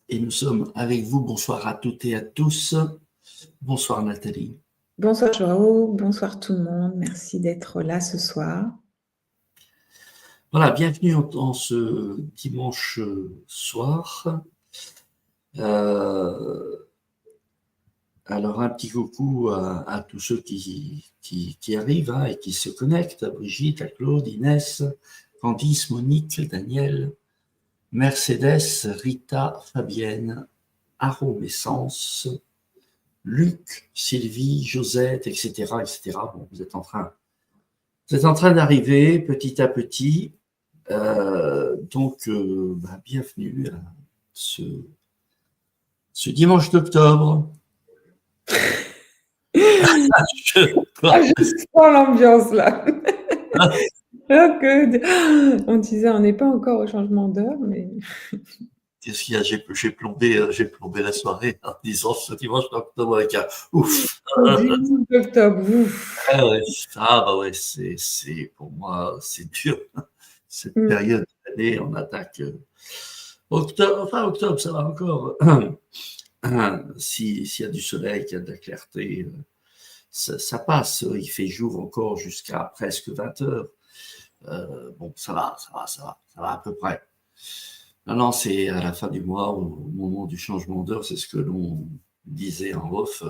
Et nous sommes avec vous. Bonsoir à toutes et à tous. Bonsoir Nathalie. Bonsoir Joao, bonsoir tout le monde. Merci d'être là ce soir. Voilà, bienvenue en ce dimanche soir. Alors un petit coucou à tous ceux qui arrivent et qui se connectent, à Brigitte, à Claude, Inès, Candice, Monique, Daniel, Mercedes, Rita, Fabienne, Aromessence, Luc, Sylvie, Josette, etc., etc. Bon, vous êtes en train d'arriver petit à petit. Donc, bienvenue à ce dimanche d'octobre. Je sens l'ambiance là. On disait on n'est pas encore au changement d'heure, mais. Qu'est-ce qu'il y a? J'ai plombé la soirée en disant ce dimanche d'octobre avec un ouf. Dimanche d'octobre, ouf. Ouais, c'est pour moi, c'est dur. Cette période de l'année, on attaque octobre, ça va encore. S'il y a du soleil, qu'il y a de la clarté, ça passe. Il fait jour encore jusqu'à presque 20 heures. Bon, ça va à peu près. Non, c'est à la fin du mois, au moment du changement d'heure, c'est ce que l'on disait en off,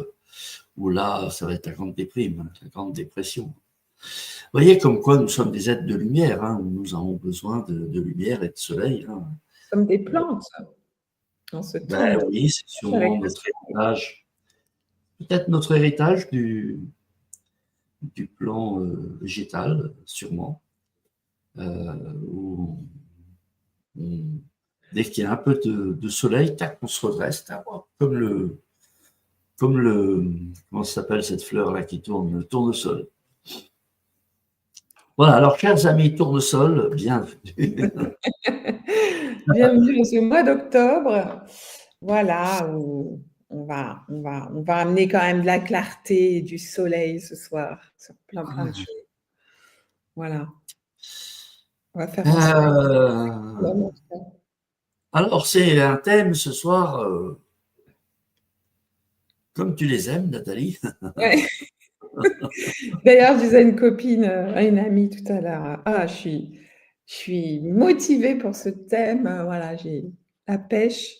où là, ça va être la grande déprime, la grande dépression. Vous voyez comme quoi nous sommes des êtres de lumière, où nous avons besoin de lumière et de soleil. Comme des plantes. On se tourne. Oui, c'est sûrement notre héritage. Peut-être notre héritage du plan végétal, sûrement. Où dès qu'il y a un peu de soleil, tac, on se redresse, comme comment ça s'appelle cette fleur là qui tourne, le tournesol. Voilà, alors chers amis tournesol, bienvenue. Bienvenue dans ce mois d'octobre. Voilà, où on va amener quand même de la clarté et du soleil ce soir sur plein de choses. Voilà. On va faire alors, c'est un thème ce soir, comme tu les aimes, Nathalie. Ouais. D'ailleurs, je disais à une copine, à une amie tout à l'heure, je suis motivée pour ce thème. Voilà, j'ai la pêche,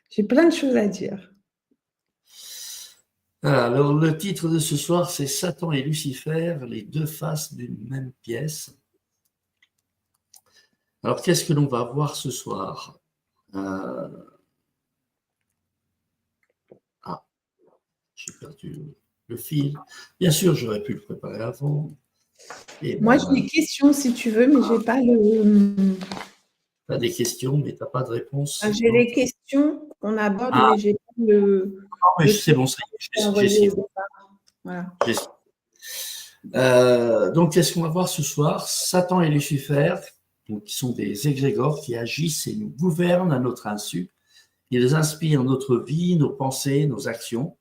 j'ai plein de choses à dire. Alors, le titre de ce soir, c'est Satan et Lucifer, les deux faces d'une même pièce. Alors, qu'est-ce que l'on va voir ce soir? J'ai perdu le fil. Bien sûr, j'aurais pu le préparer avant. Moi, j'ai des questions si tu veux, mais j'ai pas le. Tu as des questions, mais tu n'as pas de réponse. J'ai les questions qu'on aborde, mais j'ai pas le. Non, mais c'est bon, ça y est, j'ai essayé. Voilà. Donc, qu'est-ce qu'on va voir ce soir? Satan et Lucifer, donc, qui sont des égrégores qui agissent et nous gouvernent à notre insu. Ils inspirent notre vie, nos pensées, nos actions.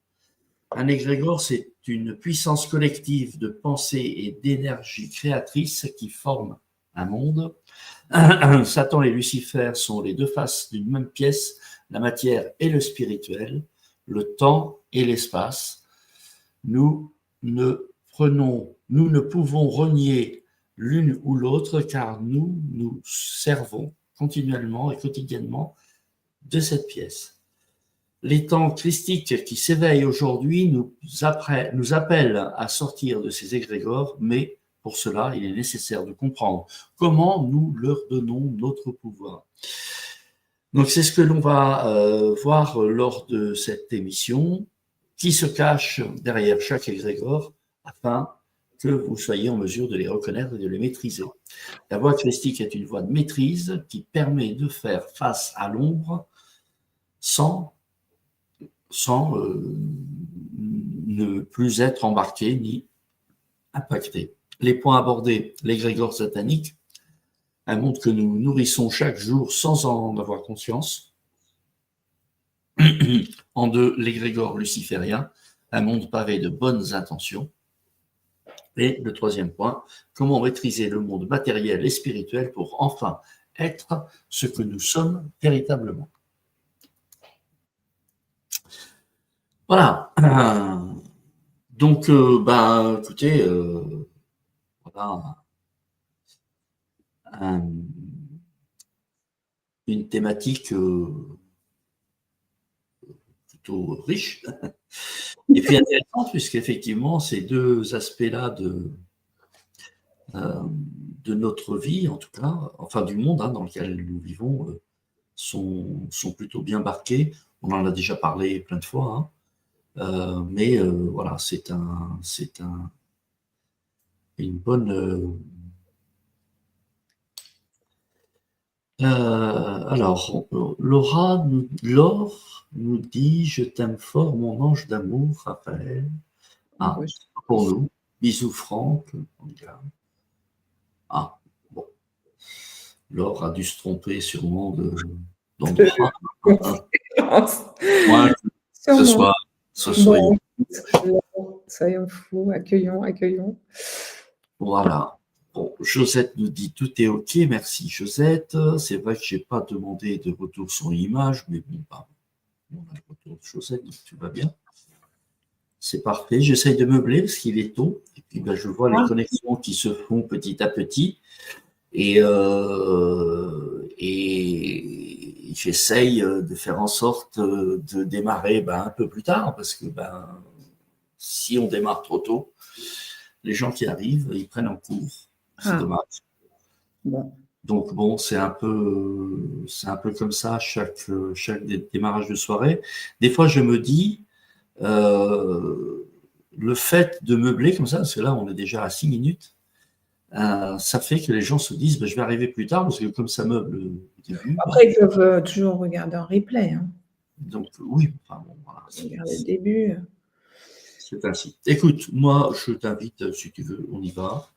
Un égrégore, c'est une puissance collective de pensée et d'énergie créatrice qui forme un monde. Satan et Lucifer sont les deux faces d'une même pièce, la matière et le spirituel, le temps et l'espace. Nous ne pouvons renier l'une ou l'autre car nous nous servons continuellement et quotidiennement de cette pièce. Les temps christiques qui s'éveillent aujourd'hui nous appellent à sortir de ces égrégores, mais pour cela, il est nécessaire de comprendre comment nous leur donnons notre pouvoir. Donc, c'est ce que l'on va voir lors de cette émission, qui se cache derrière chaque égrégore, afin que vous soyez en mesure de les reconnaître et de les maîtriser. La voie christique est une voie de maîtrise qui permet de faire face à l'ombre sans ne plus être embarqué ni impacté. Les points abordés, l'égrégore satanique, un monde que nous nourrissons chaque jour sans en avoir conscience. En deux, l'égrégore luciférien, un monde pavé de bonnes intentions. Et le troisième point, comment maîtriser le monde matériel et spirituel pour enfin être ce que nous sommes véritablement. Voilà. Donc, écoutez, voilà une thématique plutôt riche et puis intéressante, puisqu'effectivement, ces deux aspects-là de notre vie, en tout cas, enfin du monde dans lequel nous vivons, sont plutôt bien marqués. On en a déjà parlé plein de fois, mais voilà, c'est une bonne. Alors, Laure nous dit: Je t'aime fort, mon ange d'amour, Raphaël. Ah, pour nous. Bisous, Franck. Ah, bon. Laure a dû se tromper sûrement d'endroit. Moi, ce soit bon, soyons fous, accueillons. Voilà. Bon, Josette nous dit tout est OK, merci Josette. C'est vrai que j'ai pas demandé de retour sur l'image, mais bon, on a le retour de Josette, donc tout va bien. C'est parfait. J'essaye de meubler parce qu'il est tôt. Et puis je vois les connexions qui se font petit à petit. Et j'essaye de faire en sorte de démarrer un peu plus tard, parce que si on démarre trop tôt, les gens qui arrivent, ils prennent un cours. C'est dommage. Bon. Donc bon, c'est un peu comme ça chaque démarrage de soirée. Des fois, je me dis, le fait de meubler comme ça, parce que là, on est déjà à 6 minutes, ça fait que les gens se disent, je vais arriver plus tard, parce que comme ça meuble au début. Après, ils peuvent toujours regarder en replay. Donc oui, enfin bon, voilà. Regarder le début. C'est ainsi. Écoute, moi, je t'invite, si tu veux, on y va.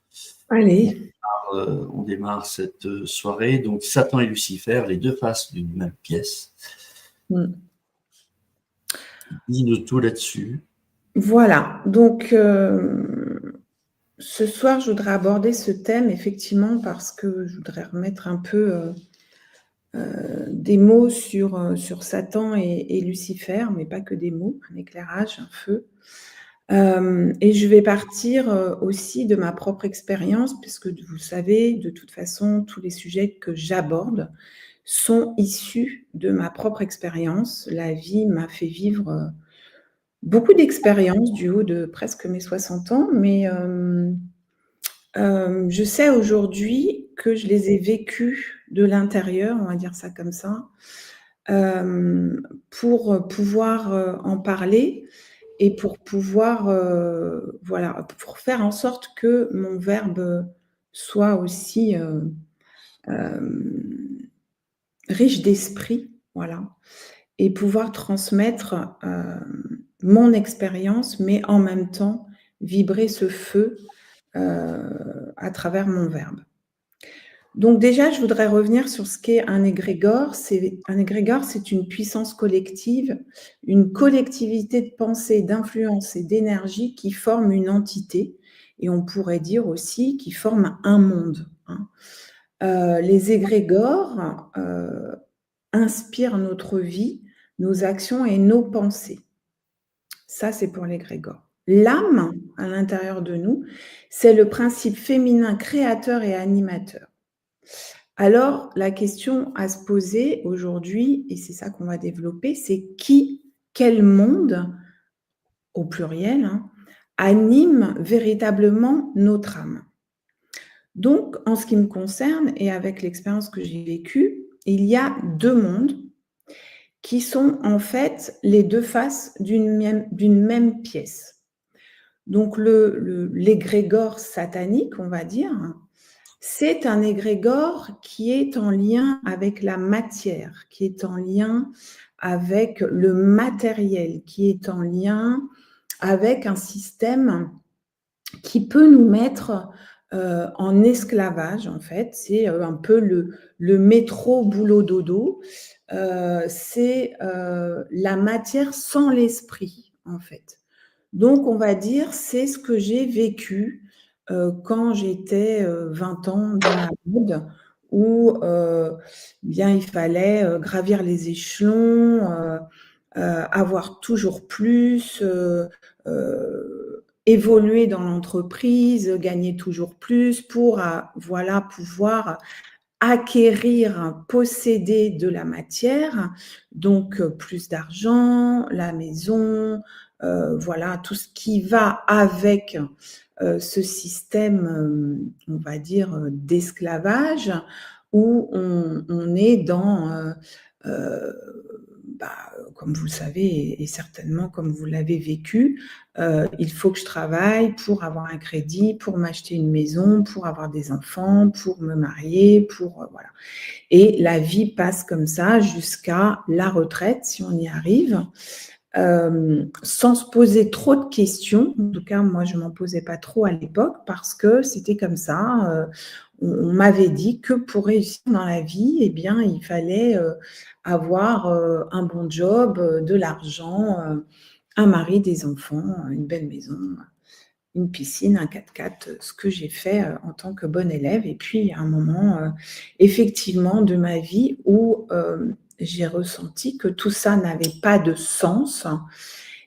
Allez. On démarre cette soirée. Donc, Satan et Lucifer, les deux faces d'une même pièce. Dis-nous tout là-dessus. Voilà. Donc, ce soir, je voudrais aborder ce thème, effectivement, parce que je voudrais remettre un peu des mots sur Satan et Lucifer, mais pas que des mots, un éclairage, un feu. Et je vais partir aussi de ma propre expérience, puisque vous savez, de toute façon, tous les sujets que j'aborde sont issus de ma propre expérience. La vie m'a fait vivre beaucoup d'expériences du haut de presque mes 60 ans, mais je sais aujourd'hui que je les ai vécues de l'intérieur, on va dire ça comme ça, pour pouvoir en parler et pour pouvoir, pour faire en sorte que mon verbe soit aussi riche d'esprit, voilà, et pouvoir transmettre mon expérience, mais en même temps vibrer ce feu à travers mon verbe. Donc déjà, je voudrais revenir sur ce qu'est un égrégore. Un égrégore, c'est une puissance collective, une collectivité de pensée, d'influence et d'énergie qui forme une entité, et on pourrait dire aussi qui forme un monde. Les égrégores inspirent notre vie, nos actions et nos pensées. Ça, c'est pour l'égrégore. L'âme, à l'intérieur de nous, c'est le principe féminin créateur et animateur. Alors, la question à se poser aujourd'hui, et c'est ça qu'on va développer, c'est quel monde, au pluriel, anime véritablement notre âme. Donc, en ce qui me concerne, et avec l'expérience que j'ai vécue, il y a deux mondes qui sont en fait les deux faces d'une même pièce. Donc, l'égrégore satanique, on va dire, c'est un égrégore qui est en lien avec la matière, qui est en lien avec le matériel, qui est en lien avec un système qui peut nous mettre en esclavage, en fait. C'est un peu le métro boulot dodo. C'est la matière sans l'esprit, en fait. Donc, on va dire, c'est ce que j'ai vécu quand j'étais 20 ans dans la mode, où bien il fallait gravir les échelons, avoir toujours plus, évoluer dans l'entreprise, gagner toujours plus pour voilà, pouvoir acquérir, posséder de la matière, donc plus d'argent, la maison, voilà, tout ce qui va avec ce système, on va dire, d'esclavage, où on est dans, comme vous le savez et certainement comme vous l'avez vécu, il faut que je travaille pour avoir un crédit, pour m'acheter une maison, pour avoir des enfants, pour me marier, pour voilà. Et la vie passe comme ça jusqu'à la retraite, si on y arrive, sans se poser trop de questions. En tout cas, moi, je ne m'en posais pas trop à l'époque parce que c'était comme ça. On m'avait dit que pour réussir dans la vie, eh bien, il fallait avoir un bon job, de l'argent, un mari, des enfants, une belle maison, une piscine, un 4x4, ce que j'ai fait en tant que bonne élève. Et puis, il y a un moment, effectivement, de ma vie où j'ai ressenti que tout ça n'avait pas de sens.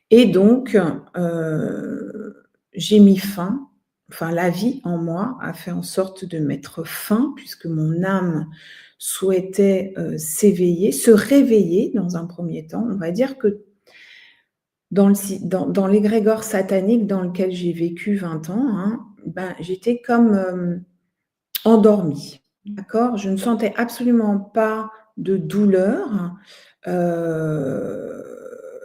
Et donc, j'ai mis fin. Enfin, la vie en moi a fait en sorte de mettre fin, puisque mon âme souhaitait s'éveiller, se réveiller dans un premier temps. On va dire que dans l'égrégore satanique dans lequel j'ai vécu 20 ans, hein, j'étais comme endormie, d'accord? Je ne sentais absolument pas de douleur.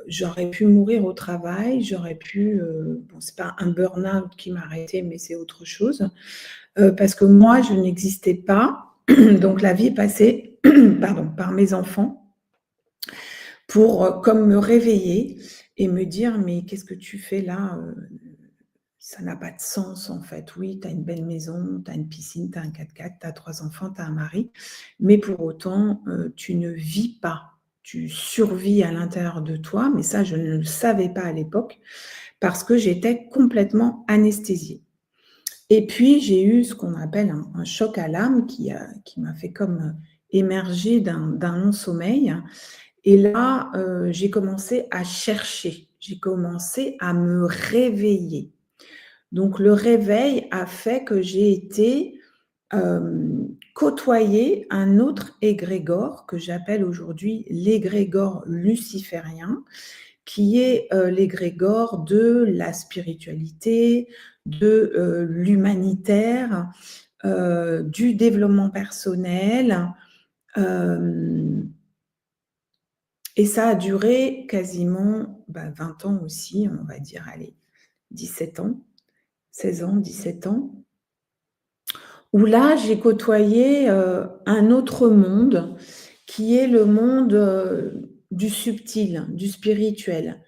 J'aurais pu mourir au travail, j'aurais pu, bon, c'est pas un burn-out qui m'a arrêtée, mais c'est autre chose, parce que moi, je n'existais pas. Donc la vie est passée, pardon, par mes enfants pour comme me réveiller et me dire: «Mais qu'est-ce que tu fais là? Ça n'a pas de sens en fait. Oui, tu as une belle maison, tu as une piscine, tu as un 4x4, tu as 3 enfants, tu as un mari, mais pour autant, tu ne vis pas. Tu survis à l'intérieur de toi», mais ça, je ne le savais pas à l'époque parce que j'étais complètement anesthésiée. Et puis, j'ai eu ce qu'on appelle un choc à l'âme qui m'a fait comme émerger d'un long sommeil. Et là, j'ai commencé à chercher, j'ai commencé à me réveiller. Donc le réveil a fait que j'ai été côtoyer un autre égrégore que j'appelle aujourd'hui l'égrégore luciférien, qui est l'égrégore de la spiritualité, de l'humanitaire, du développement personnel. Et ça a duré quasiment 20 ans aussi, on va dire, allez, 17 ans, 16 ans, 17 ans, où là, j'ai côtoyé un autre monde qui est le monde du subtil, du spirituel.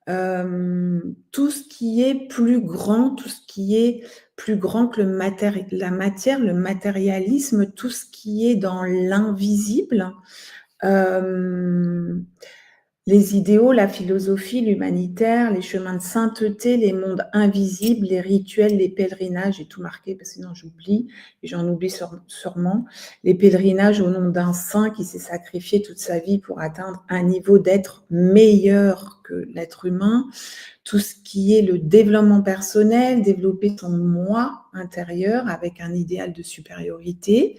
Tout ce qui est plus grand, tout ce qui est plus grand que la matière, le matérialisme, tout ce qui est dans l'invisible. Les idéaux, la philosophie, l'humanitaire, les chemins de sainteté, les mondes invisibles, les rituels, les pèlerinages, j'ai tout marqué parce que sinon j'oublie, et j'en oublie sûrement, les pèlerinages au nom d'un saint qui s'est sacrifié toute sa vie pour atteindre un niveau d'être meilleur que l'être humain, tout ce qui est le développement personnel, développer son moi intérieur avec un idéal de supériorité.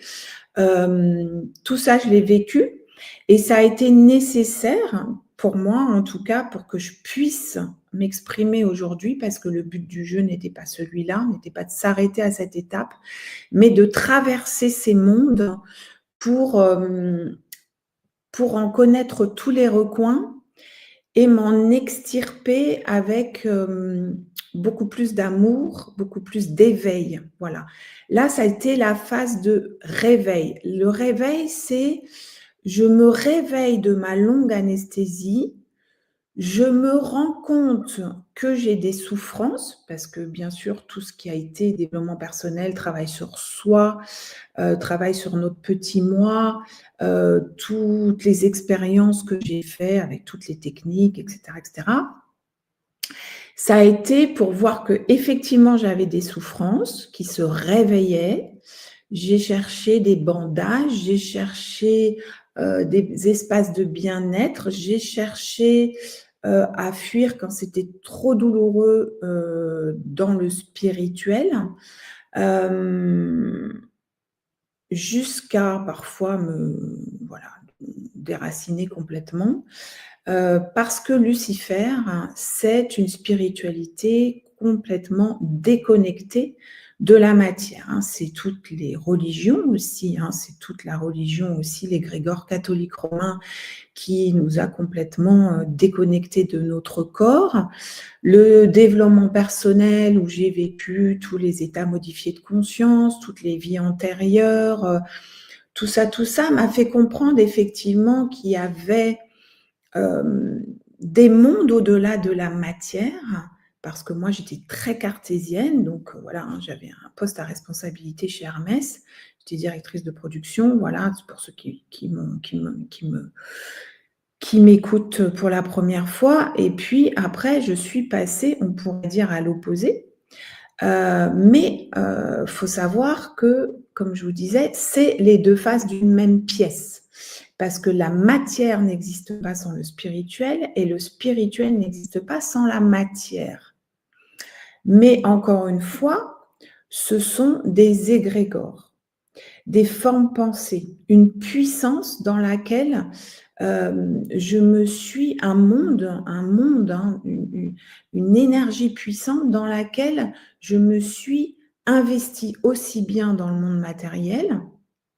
Tout ça, je l'ai vécu. Et ça a été nécessaire pour moi, en tout cas, pour que je puisse m'exprimer aujourd'hui, parce que le but du jeu n'était pas celui-là, n'était pas de s'arrêter à cette étape, mais de traverser ces mondes pour en connaître tous les recoins et m'en extirper avec beaucoup plus d'amour, beaucoup plus d'éveil. Voilà. Là, ça a été la phase de réveil. Le réveil, c'est je me réveille de ma longue anesthésie, je me rends compte que j'ai des souffrances, parce que bien sûr, tout ce qui a été développement personnel, travail sur soi, travail sur notre petit moi, toutes les expériences que j'ai faites avec toutes les techniques, etc., etc. Ça a été pour voir que effectivement j'avais des souffrances qui se réveillaient, j'ai cherché des bandages, j'ai cherché des espaces de bien-être, j'ai cherché à fuir quand c'était trop douloureux dans le spirituel, jusqu'à parfois me déraciner complètement. Parce que Lucifer, c'est une spiritualité complètement déconnectée de la matière. C'est toutes les religions aussi, c'est toute la religion aussi, l'égrégore catholique romain qui nous a complètement déconnectés de notre corps. Le développement personnel où j'ai vécu tous les états modifiés de conscience, toutes les vies antérieures, tout ça m'a fait comprendre effectivement qu'il y avait des mondes au-delà de la matière, parce que moi j'étais très cartésienne, donc voilà, j'avais un poste à responsabilité chez Hermès, j'étais directrice de production, voilà, c'est pour ceux qui m'écoutent pour la première fois, et puis après je suis passée, on pourrait dire, à l'opposé, mais faut savoir que, comme je vous disais, c'est les deux faces d'une même pièce. Parce que la matière n'existe pas sans le spirituel et le spirituel n'existe pas sans la matière. Mais encore une fois, ce sont des égrégores, des formes pensées, une puissance dans laquelle je me suis un monde, une énergie puissante dans laquelle je me suis investie aussi bien dans le monde matériel,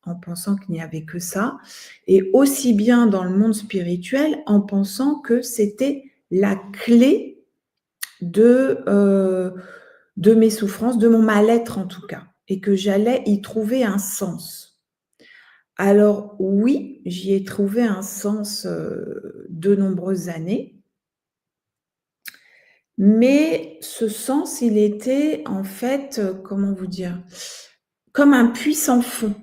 en pensant qu'il n'y avait que ça, et aussi bien dans le monde spirituel, en pensant que c'était la clé de mes souffrances, de mon mal-être en tout cas, et que j'allais y trouver un sens. Alors oui, j'y ai trouvé un sens de nombreuses années, mais ce sens, il était en fait, comment vous dire, comme un puits sans fond.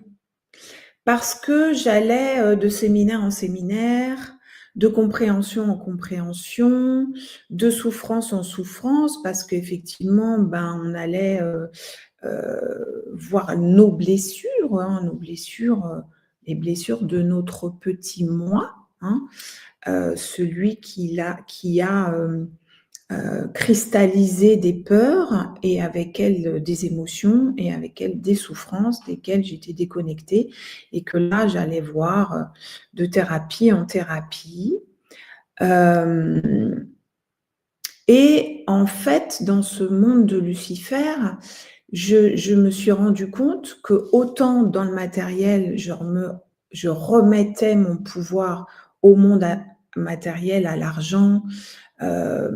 Parce que j'allais de séminaire en séminaire, de compréhension en compréhension, de souffrance en souffrance, parce qu'effectivement, on allait voir nos blessures, les blessures de notre petit moi, celui qui a cristallisé des peurs et avec elles des émotions et avec elles des souffrances desquelles j'étais déconnectée et que là j'allais voir de thérapie en thérapie. Et en fait, dans ce monde de Lucifer, je me suis rendu compte que autant dans le matériel, je remettais mon pouvoir au monde matériel, à l'argent, à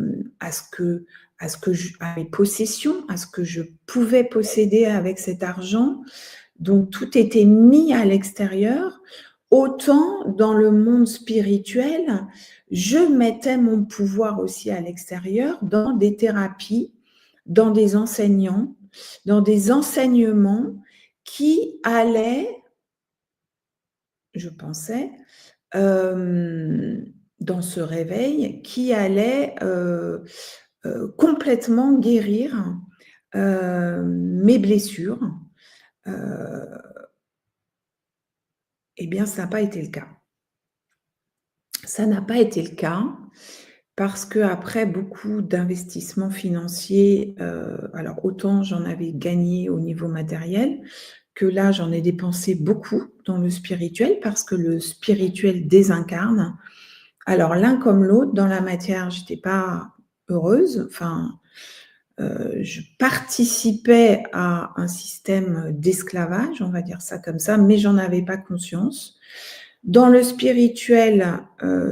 mes possessions, à ce que je pouvais posséder avec cet argent. Donc, tout était mis à l'extérieur. Autant dans le monde spirituel, je mettais mon pouvoir aussi à l'extérieur dans des thérapies, dans des enseignants, dans des enseignements qui allaient, je pensais, dans ce réveil, qui allait complètement guérir mes blessures. Eh bien, ça n'a pas été le cas. Ça n'a pas été le cas parce qu'après beaucoup d'investissements financiers, alors autant j'en avais gagné au niveau matériel, que là, j'en ai dépensé beaucoup dans le spirituel parce que le spirituel désincarne. Alors, l'un comme l'autre, dans la matière, je n'étais pas heureuse. Enfin, je participais à un système d'esclavage, on va dire ça comme ça, mais j'en avais pas conscience. Dans le spirituel,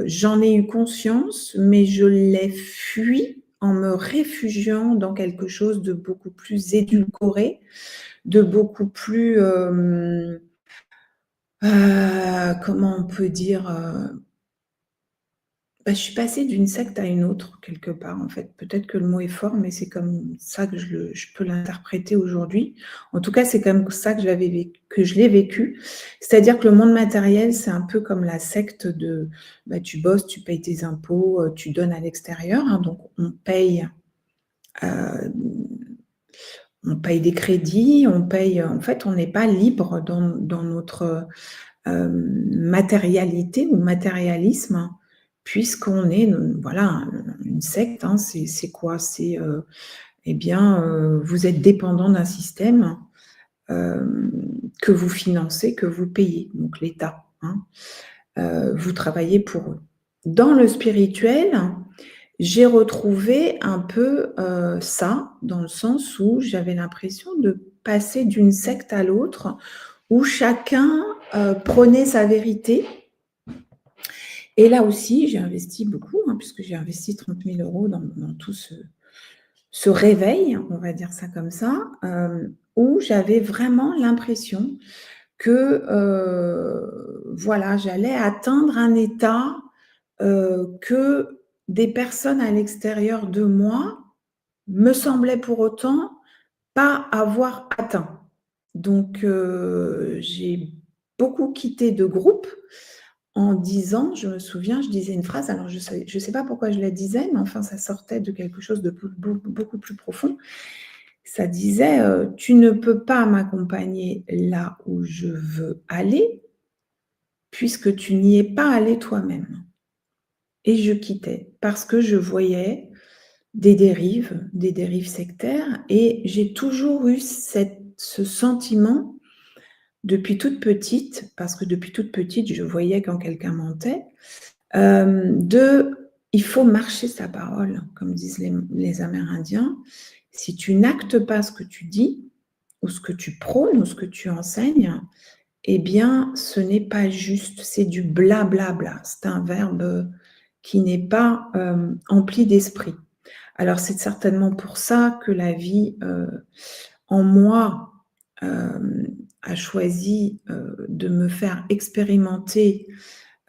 j'en ai eu conscience, mais je l'ai fui en me réfugiant dans quelque chose de beaucoup plus édulcoré, de beaucoup plus, comment on peut dire, je suis passée d'une secte à une autre quelque part en fait. Peut-être que le mot est fort, mais c'est comme ça que je peux l'interpréter aujourd'hui. En tout cas, c'est comme ça que je l'ai vécu. C'est-à-dire que le monde matériel, c'est un peu comme la secte de tu bosses, tu payes tes impôts, tu donnes à l'extérieur. Donc on paye on paye des crédits, on paye, en fait, on n'est pas libre dans notre matérialité ou matérialisme, puisqu'on est, voilà, une secte. Hein, c'est quoi? C'est, eh bien, vous êtes dépendant d'un système que vous financez, que vous payez, donc l'État. Hein. Vous travaillez pour eux. Dans le spirituel, j'ai retrouvé un peu ça, dans le sens où j'avais l'impression de passer d'une secte à l'autre, où chacun prenait sa vérité. Et là aussi, j'ai investi beaucoup, hein, puisque j'ai investi 30 000 € dans tout ce réveil, on va dire ça comme ça, où j'avais vraiment l'impression que voilà, j'allais atteindre un état que des personnes à l'extérieur de moi me semblaient pour autant pas avoir atteint. Donc, j'ai beaucoup quitté de groupes en disant, je me souviens, je disais une phrase, alors je sais pas pourquoi je la disais, mais enfin ça sortait de quelque chose de beaucoup plus profond. Ça disait, tu ne peux pas m'accompagner là où je veux aller, puisque tu n'y es pas allé toi-même. Et je quittais parce que je voyais des dérives sectaires, et j'ai toujours eu ce sentiment depuis toute petite, parce que depuis toute petite, je voyais quand quelqu'un mentait, il faut marcher sa parole, comme disent les Amérindiens. Si tu n'actes pas ce que tu dis, ou ce que tu prônes, ou ce que tu enseignes, eh bien, ce n'est pas juste, c'est du blablabla. C'est un verbe qui n'est pas empli d'esprit. Alors, c'est certainement pour ça que la vie en moi a choisi de me faire expérimenter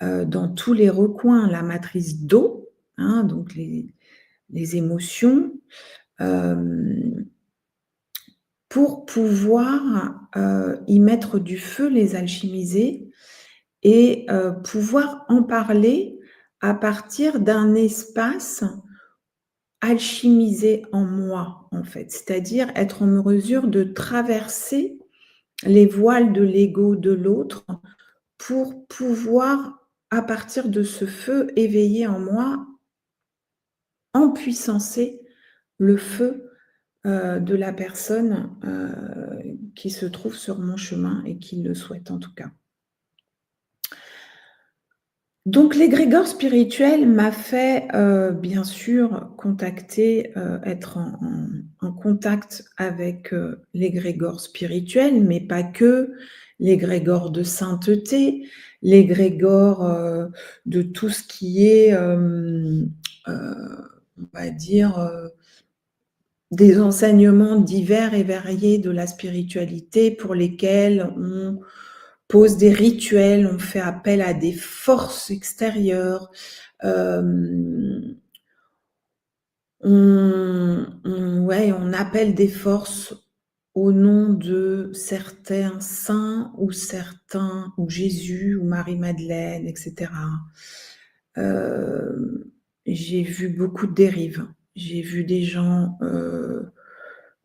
dans tous les recoins la matrice d'eau, hein, donc les émotions, pour pouvoir y mettre du feu, les alchimiser et pouvoir en parler à partir d'un espace alchimisé en moi, en fait. C'est-à-dire être en mesure de traverser les voiles de l'ego de l'autre pour pouvoir, à partir de ce feu éveillé en moi, empuissancer le feu de la personne qui se trouve sur mon chemin et qui le souhaite en tout cas. Donc l'égrégore spirituel m'a fait bien sûr contacter, être en contact avec l'égrégore spirituel, mais pas que, l'égrégore de sainteté, l'égrégore de tout ce qui est, on va dire, des enseignements divers et variés de la spiritualité pour lesquels on pose des rituels, on fait appel à des forces extérieures, on appelle des forces au nom de certains saints ou Jésus ou Marie-Madeleine, etc. J'ai vu beaucoup de dérives. J'ai vu des gens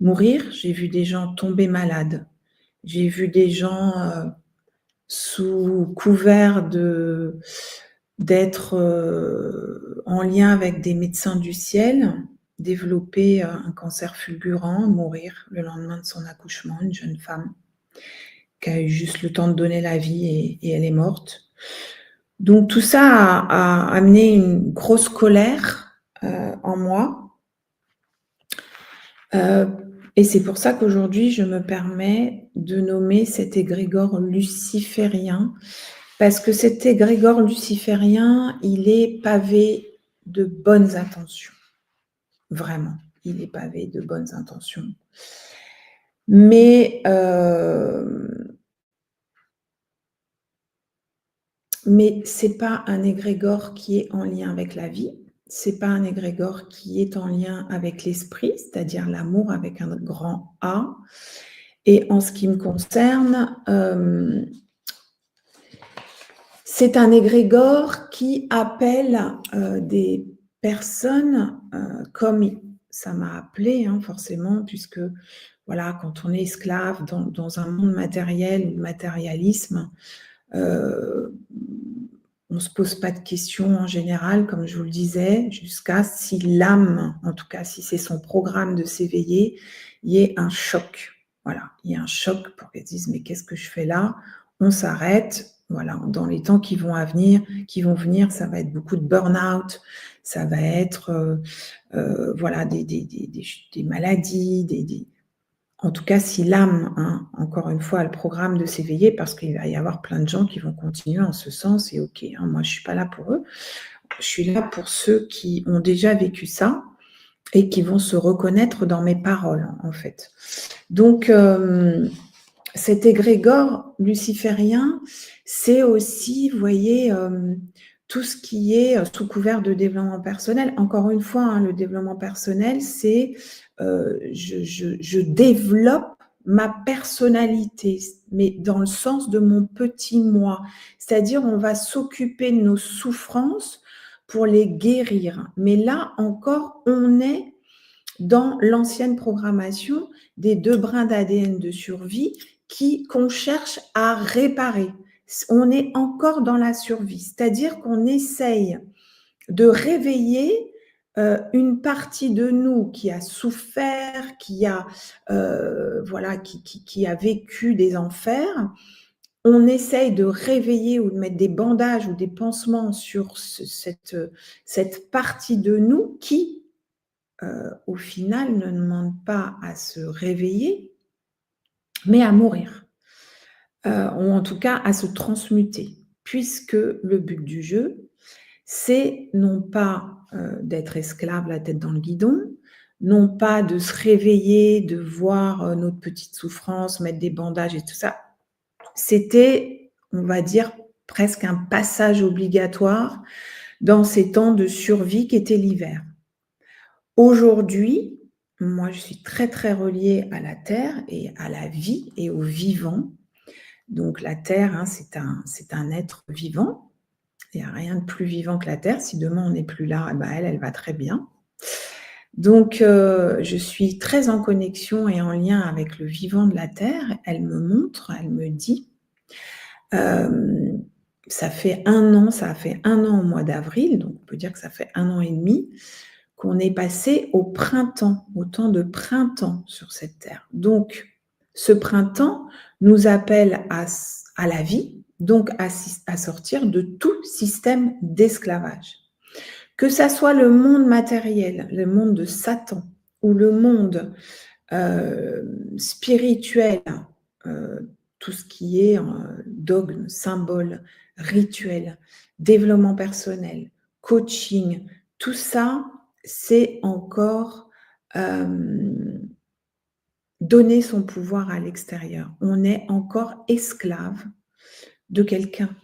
mourir, j'ai vu des gens tomber malades, j'ai vu des gens sous couvert d'être en lien avec des médecins du ciel, développer un cancer fulgurant, mourir le lendemain de son accouchement, une jeune femme qui a eu juste le temps de donner la vie et elle est morte. Donc tout ça a amené une grosse colère en moi. Et c'est pour ça qu'aujourd'hui, je me permets de nommer cet égrégore luciférien, parce que cet égrégore luciférien, il est pavé de bonnes intentions. Vraiment, il est pavé de bonnes intentions. Mais ce n'est pas un égrégore qui est en lien avec la vie. Ce n'est pas un égrégore qui est en lien avec l'esprit, c'est-à-dire l'amour avec un grand A. Et en ce qui me concerne, c'est un égrégore qui appelle des personnes comme ça m'a appelé, hein, forcément, puisque voilà, quand on est esclave dans un monde matériel ou de matérialisme, on ne se pose pas de questions en général, comme je vous le disais, jusqu'à si l'âme, en tout cas si c'est son programme de s'éveiller, il y ait un choc. Voilà, il y a un choc pour qu'elle dise mais qu'est-ce que je fais là? On s'arrête. Voilà, dans les temps qui vont venir, ça va être beaucoup de burn-out, ça va être voilà, des maladies, en tout cas, si l'âme, hein, encore une fois, a le programme de s'éveiller, parce qu'il va y avoir plein de gens qui vont continuer en ce sens, et ok, hein, moi je ne suis pas là pour eux, je suis là pour ceux qui ont déjà vécu ça et qui vont se reconnaître dans mes paroles, en fait. Donc, cet égrégore luciférien, c'est aussi, vous voyez, tout ce qui est sous couvert de développement personnel. Encore une fois, hein, le développement personnel, c'est je développe ma personnalité, mais dans le sens de mon petit moi. C'est-à-dire, on va s'occuper de nos souffrances pour les guérir. Mais là encore, on est dans l'ancienne programmation des 2 brins d'ADN de survie qu'on cherche à réparer. On est encore dans la survie, c'est-à-dire qu'on essaye de réveiller une partie de nous qui a souffert, qui a, voilà, qui a vécu des enfers. On essaye de réveiller ou de mettre des bandages ou des pansements sur cette partie de nous qui, au final, ne demande pas à se réveiller, mais à mourir, ou en tout cas à se transmuter, puisque le but du jeu, c'est non pas d'être esclave la tête dans le guidon, non pas de se réveiller, de voir notre petite souffrance, mettre des bandages et tout ça. C'était, on va dire, presque un passage obligatoire dans ces temps de survie qu'était l'hiver. Aujourd'hui, moi, je suis très, très reliée à la Terre et à la vie et au vivant. Donc, la Terre, hein, c'est un être vivant. Il n'y a rien de plus vivant que la Terre. Si demain, on n'est plus là, ben elle va très bien. Donc, je suis très en connexion et en lien avec le vivant de la Terre. Elle me montre, elle me dit. Ça a fait 1 an au mois d'avril, donc on peut dire que ça fait 1 an et demi qu'on est passé au printemps, au temps de printemps sur cette terre. Donc, ce printemps nous appelle à la vie, donc à sortir de tout système d'esclavage. Que ça soit le monde matériel, le monde de Satan, ou le monde spirituel, tout ce qui est dogme, symbole, rituel, développement personnel, coaching, tout ça, c'est encore donner son pouvoir à l'extérieur. On est encore esclave de quelqu'un.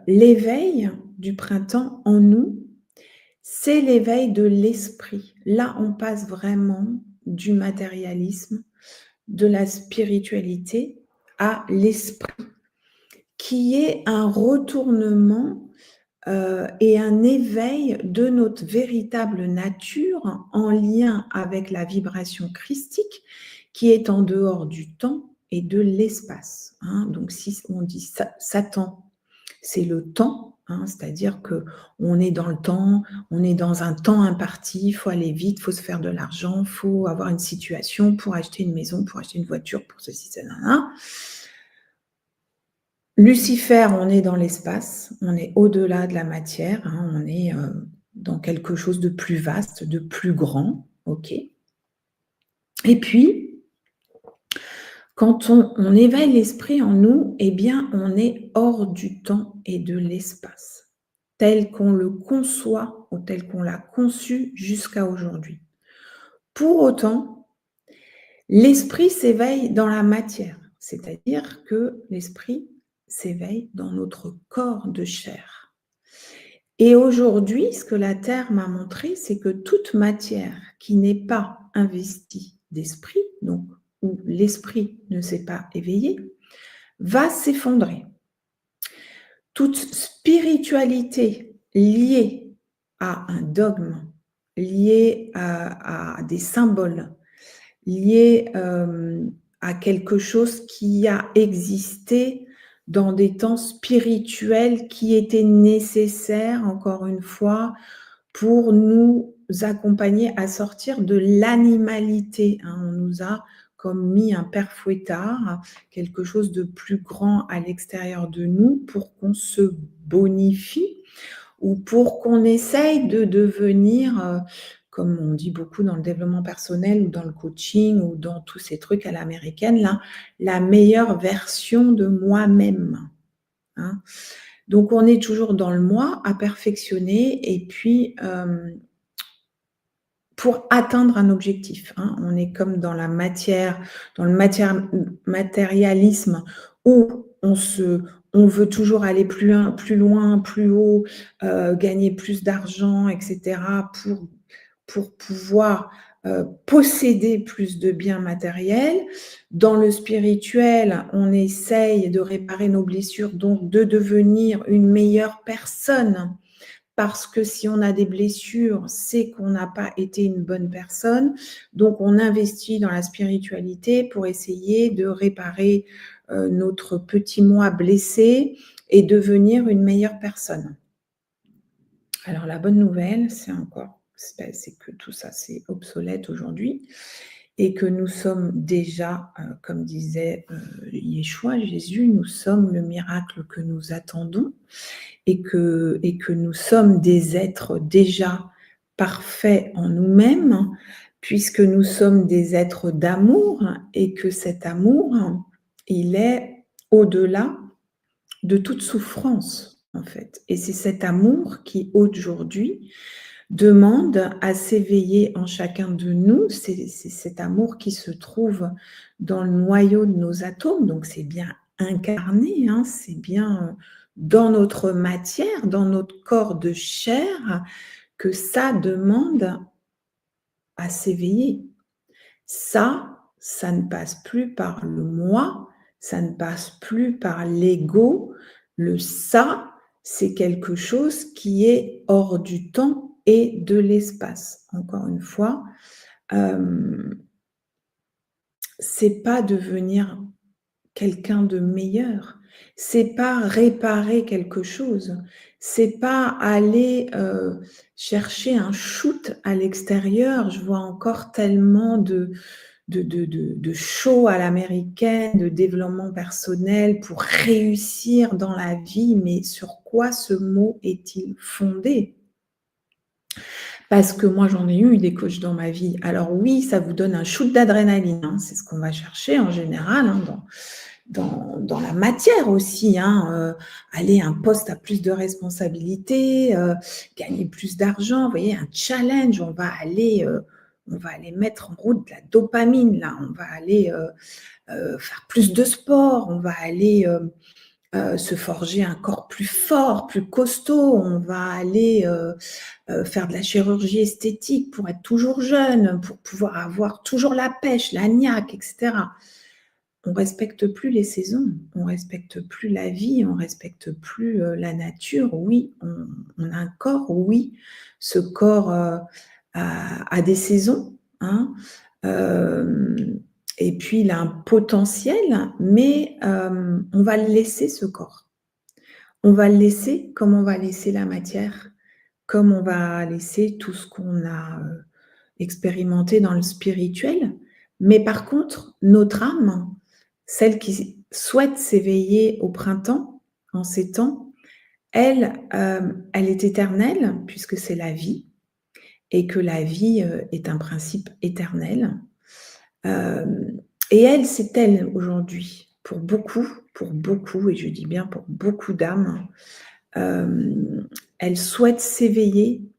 L'éveil du printemps en nous, c'est l'éveil de l'esprit. Là, on passe vraiment du matérialisme, de la spiritualité à l'esprit, qui est un retournement et un éveil de notre véritable nature en lien avec la vibration christique qui est en dehors du temps et de l'espace. Hein. Donc, si on dit Satan, c'est le temps, hein, c'est-à-dire qu'on est dans le temps, on est dans un temps imparti, il faut aller vite, il faut se faire de l'argent, il faut avoir une situation pour acheter une maison, pour acheter une voiture, pour ceci, cela. Lucifer, on est dans l'espace, on est au-delà de la matière, hein, on est dans quelque chose de plus vaste, de plus grand, ok. Et puis, quand on éveille l'esprit en nous, eh bien, on est hors du temps et de l'espace, tel qu'on le conçoit ou tel qu'on l'a conçu jusqu'à aujourd'hui. Pour autant, l'esprit s'éveille dans la matière, c'est-à-dire que l'esprit s'éveille dans notre corps de chair. Et aujourd'hui, ce que la Terre m'a montré, c'est que toute matière qui n'est pas investie d'esprit, donc où l'esprit ne s'est pas éveillé, va s'effondrer. Toute spiritualité liée à un dogme, liée à des symboles, lié à quelque chose qui a existé dans des temps spirituels qui étaient nécessaires, encore une fois, pour nous accompagner à sortir de l'animalité. On nous a comme mis un père fouettard, quelque chose de plus grand à l'extérieur de nous pour qu'on se bonifie ou pour qu'on essaye de devenir, comme on dit beaucoup dans le développement personnel ou dans le coaching ou dans tous ces trucs à l'américaine, là, la meilleure version de moi-même. Donc, on est toujours dans le moi à perfectionner et puis pour atteindre un objectif. On est comme dans la matière, dans le matérialisme où on veut toujours aller plus loin, plus haut, gagner plus d'argent, etc. pour pouvoir posséder plus de biens matériels. Dans le spirituel, on essaye de réparer nos blessures, donc de devenir une meilleure personne. Parce que si on a des blessures, c'est qu'on n'a pas été une bonne personne. Donc, on investit dans la spiritualité pour essayer de réparer notre petit moi blessé et devenir une meilleure personne. Alors, la bonne nouvelle, c'est que tout ça, c'est obsolète aujourd'hui et que nous sommes déjà, comme disait Yeshua, Jésus, nous sommes le miracle que nous attendons et que nous sommes des êtres déjà parfaits en nous-mêmes, puisque nous sommes des êtres d'amour et que cet amour, il est au-delà de toute souffrance, en fait. Et c'est cet amour qui, aujourd'hui, demande à s'éveiller en chacun de nous. C'est cet amour qui se trouve dans le noyau de nos atomes, donc c'est bien incarné, c'est bien dans notre matière, dans notre corps de chair, que ça demande à s'éveiller. Ça ne passe plus par le moi, ça ne passe plus par l'ego. Le ça, c'est quelque chose qui est hors du temps et de l'espace. Encore une fois, c'est pas devenir quelqu'un de meilleur, c'est pas réparer quelque chose, c'est pas aller chercher un shoot à l'extérieur. Je vois encore tellement de show à l'américaine, de développement personnel pour réussir dans la vie, mais sur quoi ce mot est-il fondé ? Parce que moi, j'en ai eu des coachs dans ma vie. Alors oui, ça vous donne un shoot d'adrénaline, c'est ce qu'on va chercher en général, dans la matière aussi, aller à un poste à plus de responsabilité, gagner plus d'argent, vous voyez, un challenge, on va aller mettre en route de la dopamine, là, on va aller faire plus de sport, on va aller se forger un corps plus fort, plus costaud, on va aller faire de la chirurgie esthétique pour être toujours jeune, pour pouvoir avoir toujours la pêche, la niaque, etc. On respecte plus les saisons, on respecte plus la vie, on respecte plus la nature. Oui, on a un corps, oui, ce corps a des saisons, et puis il a un potentiel, mais on va le laisser, ce corps. On va le laisser comme on va laisser la matière, comme on va laisser tout ce qu'on a expérimenté dans le spirituel. Mais par contre, notre âme, celle qui souhaite s'éveiller au printemps, en ces temps, elle est éternelle, puisque c'est la vie, et que la vie est un principe éternel. Et elle, c'est elle aujourd'hui, pour beaucoup, et je dis bien pour beaucoup d'âmes, elle souhaite s'éveiller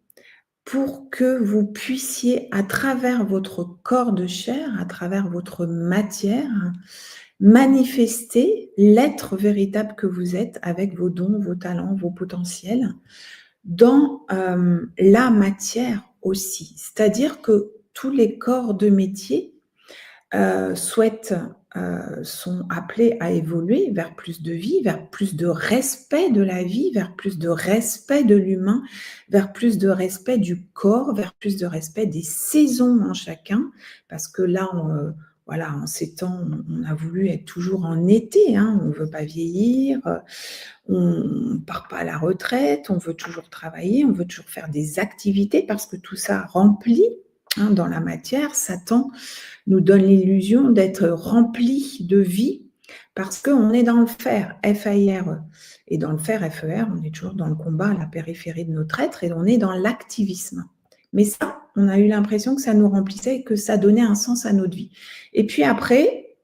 pour que vous puissiez, à travers votre corps de chair, à travers votre matière, manifester l'être véritable que vous êtes avec vos dons, vos talents, vos potentiels dans la matière aussi. C'est-à-dire que tous les corps de métier souhaitent sont appelés à évoluer vers plus de vie, vers plus de respect de la vie, vers plus de respect de l'humain, vers plus de respect du corps, vers plus de respect des saisons en chacun, parce que là, voilà, en ces temps, on a voulu être toujours en été, hein, on ne veut pas vieillir, on ne part pas à la retraite, on veut toujours travailler, on veut toujours faire des activités, parce que tout ça remplit, hein, dans la matière. Satan nous donne l'illusion d'être rempli de vie parce qu'on est dans le fer, F-A-I-R-E. Et dans le fer, F-E-R, on est toujours dans le combat à la périphérie de notre être et on est dans l'activisme. Mais ça, on a eu l'impression que ça nous remplissait et que ça donnait un sens à notre vie. Et puis après,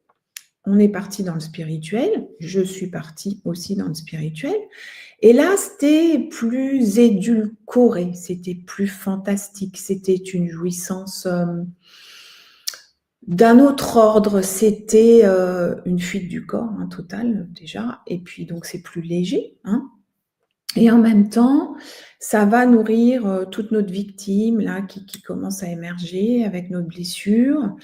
on est parti dans le spirituel. Je suis partie aussi dans le spirituel. Et là, c'était plus édulcoré, c'était plus fantastique, c'était une jouissance d'un autre ordre. C'était une fuite du corps, hein, totale déjà, et puis donc c'est plus léger, hein. Et en même temps, ça va nourrir toute notre victime là, qui commence à émerger avec notre blessure.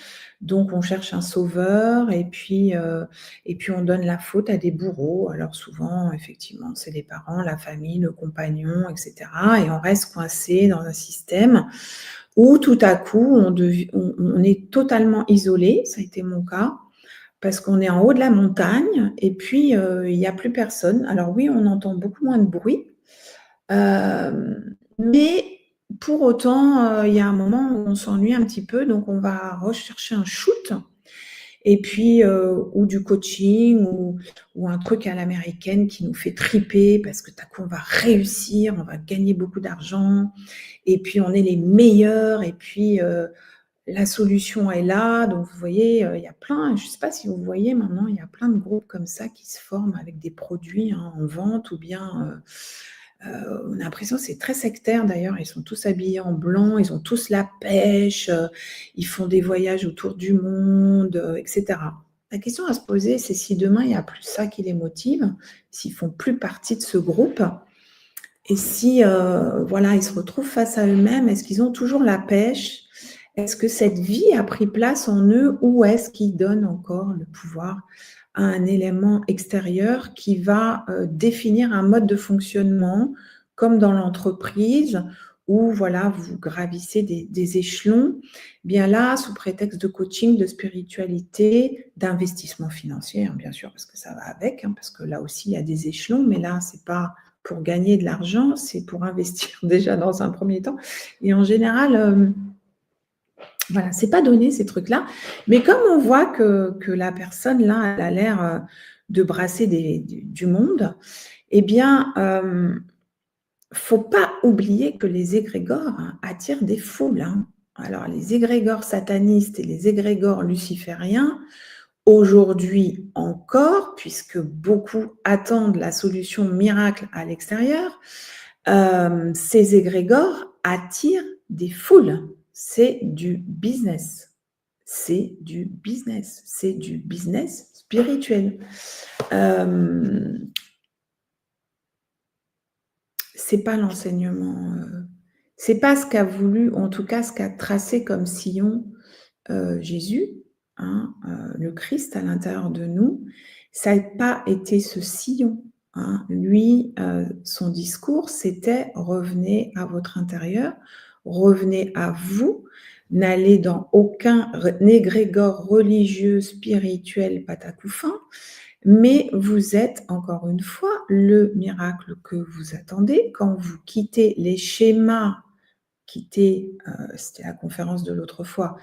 Donc on cherche un sauveur et puis on donne la faute à des bourreaux. Alors souvent, effectivement, c'est les parents, la famille, le compagnon, etc. Et on reste coincé dans un système où tout à coup, on est totalement isolé. Ça a été mon cas. Parce qu'on est en haut de la montagne et puis il n'y a plus personne. Alors oui, on entend beaucoup moins de bruit, mais pour autant, il y a un moment où on s'ennuie un petit peu, donc on va rechercher un shoot et puis ou du coaching ou un truc à l'américaine qui nous fait triper parce que d'un coup on va réussir, on va gagner beaucoup d'argent et puis on est les meilleurs et puis la solution est là. Donc, vous voyez, il y a plein, je ne sais pas si vous voyez maintenant, il y a plein de groupes comme ça qui se forment avec des produits, hein, en vente ou bien on a l'impression que c'est très sectaire d'ailleurs. Ils sont tous habillés en blanc, ils ont tous la pêche, ils font des voyages autour du monde, etc. La question à se poser, c'est si demain il n'y a plus ça qui les motive, s'ils font plus partie de ce groupe et si voilà, ils se retrouvent face à eux-mêmes, est-ce qu'ils ont toujours la pêche? Est-ce que cette vie a pris place en eux ou est-ce qu'ils donnent encore le pouvoir à un élément extérieur qui va définir un mode de fonctionnement comme dans l'entreprise où voilà, vous gravissez des échelons, bien là, sous prétexte de coaching, de spiritualité, d'investissement financier, hein, bien sûr, parce que ça va avec, hein, parce que là aussi, il y a des échelons, mais là, c'est pas pour gagner de l'argent, c'est pour investir déjà dans un premier temps. Et en général, voilà, c'est pas donné ces trucs-là, mais comme on voit que la personne là, elle a l'air de brasser du monde, eh bien, faut pas oublier que les égrégores attirent des foules, hein. Alors, les égrégores satanistes et les égrégores lucifériens, aujourd'hui encore, puisque beaucoup attendent la solution miracle à l'extérieur, ces égrégores attirent des foules. C'est du business. C'est du business. C'est du business spirituel. C'est pas l'enseignement. C'est pas ce qu'a voulu, en tout cas ce qu'a tracé comme sillon Jésus, hein, le Christ à l'intérieur de nous. Ça n'a pas été ce sillon, hein. Lui, son discours, c'était revenez à votre intérieur, revenez à vous, n'allez dans aucun égrégore religieux, spirituel, patacoufin, mais vous êtes, encore une fois, le miracle que vous attendez quand vous quittez les schémas, c'était la conférence de l'autre fois,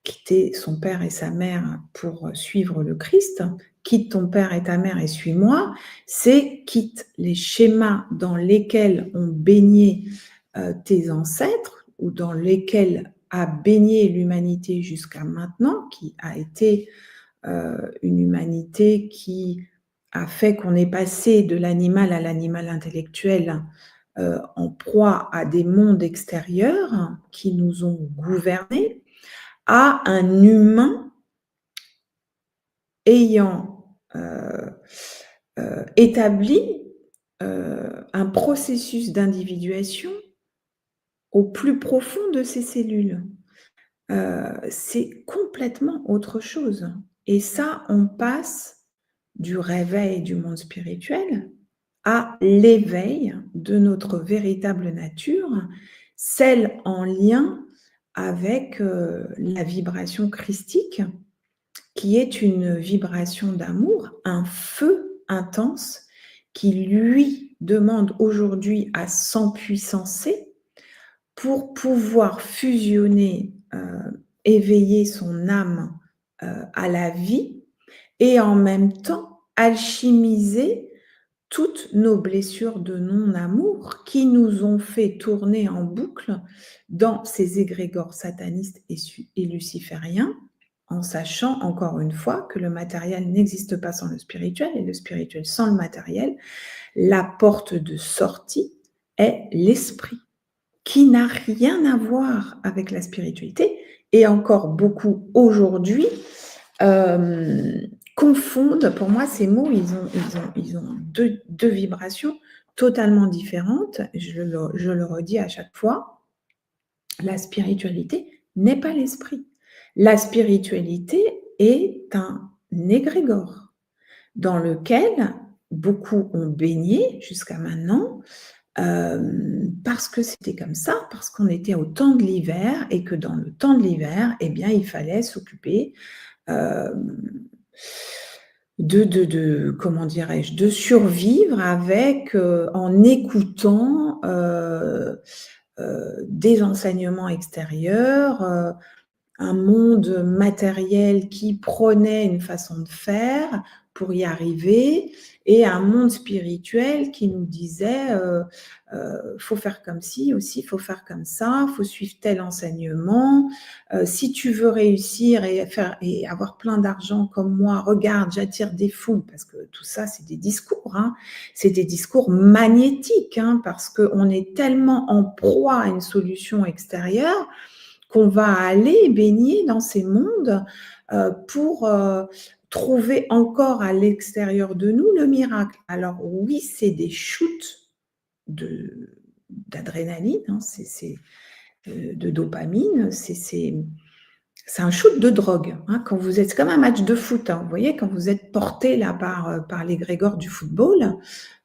quitter son père et sa mère pour suivre le Christ, quitte ton père et ta mère et suis-moi, c'est quitte les schémas dans lesquels ont baigné tes ancêtres ou dans lesquels a baigné l'humanité jusqu'à maintenant, qui a été une humanité qui a fait qu'on est passé de l'animal à l'animal intellectuel en proie à des mondes extérieurs qui nous ont gouvernés, à un humain ayant établi un processus d'individuation au plus profond de ses cellules. c'est complètement autre chose. Et ça, on passe du réveil du monde spirituel à l'éveil de notre véritable nature, celle en lien avec la vibration christique, qui est une vibration d'amour, un feu intense qui lui demande aujourd'hui à s'empuissancer pour pouvoir fusionner, éveiller son âme à la vie et en même temps alchimiser toutes nos blessures de non-amour qui nous ont fait tourner en boucle dans ces égrégores satanistes et lucifériens, en sachant encore une fois que le matériel n'existe pas sans le spirituel et le spirituel sans le matériel. La porte de sortie est l'esprit, qui n'a rien à voir avec la spiritualité et encore beaucoup aujourd'hui confondent. Pour moi, ces mots, ils ont deux vibrations totalement différentes. Je le redis à chaque fois, la spiritualité n'est pas l'esprit. La spiritualité est un égrégore dans lequel beaucoup ont baigné jusqu'à maintenant, parce que c'était comme ça, parce qu'on était au temps de l'hiver et que dans le temps de l'hiver, eh bien, il fallait s'occuper comment dirais-je, de survivre avec, en écoutant des enseignements extérieurs, un monde matériel qui prenait une façon de faire pour y arriver, et un monde spirituel qui nous disait faut faire comme ci aussi, faut faire comme ça, faut suivre tel enseignement. Si tu veux réussir et avoir plein d'argent comme moi, regarde, j'attire des foules, parce que tout ça, c'est des discours, hein. C'est des discours magnétiques, hein, parce qu'on est tellement en proie à une solution extérieure qu'on va aller baigner dans ces mondes pour trouver encore à l'extérieur de nous le miracle. Alors oui, c'est des shoots d'adrénaline, hein, de dopamine, c'est un shoot de drogue. Hein, quand vous êtes, c'est comme un match de foot. Hein, vous voyez, quand vous êtes porté là par l'égrégore du football.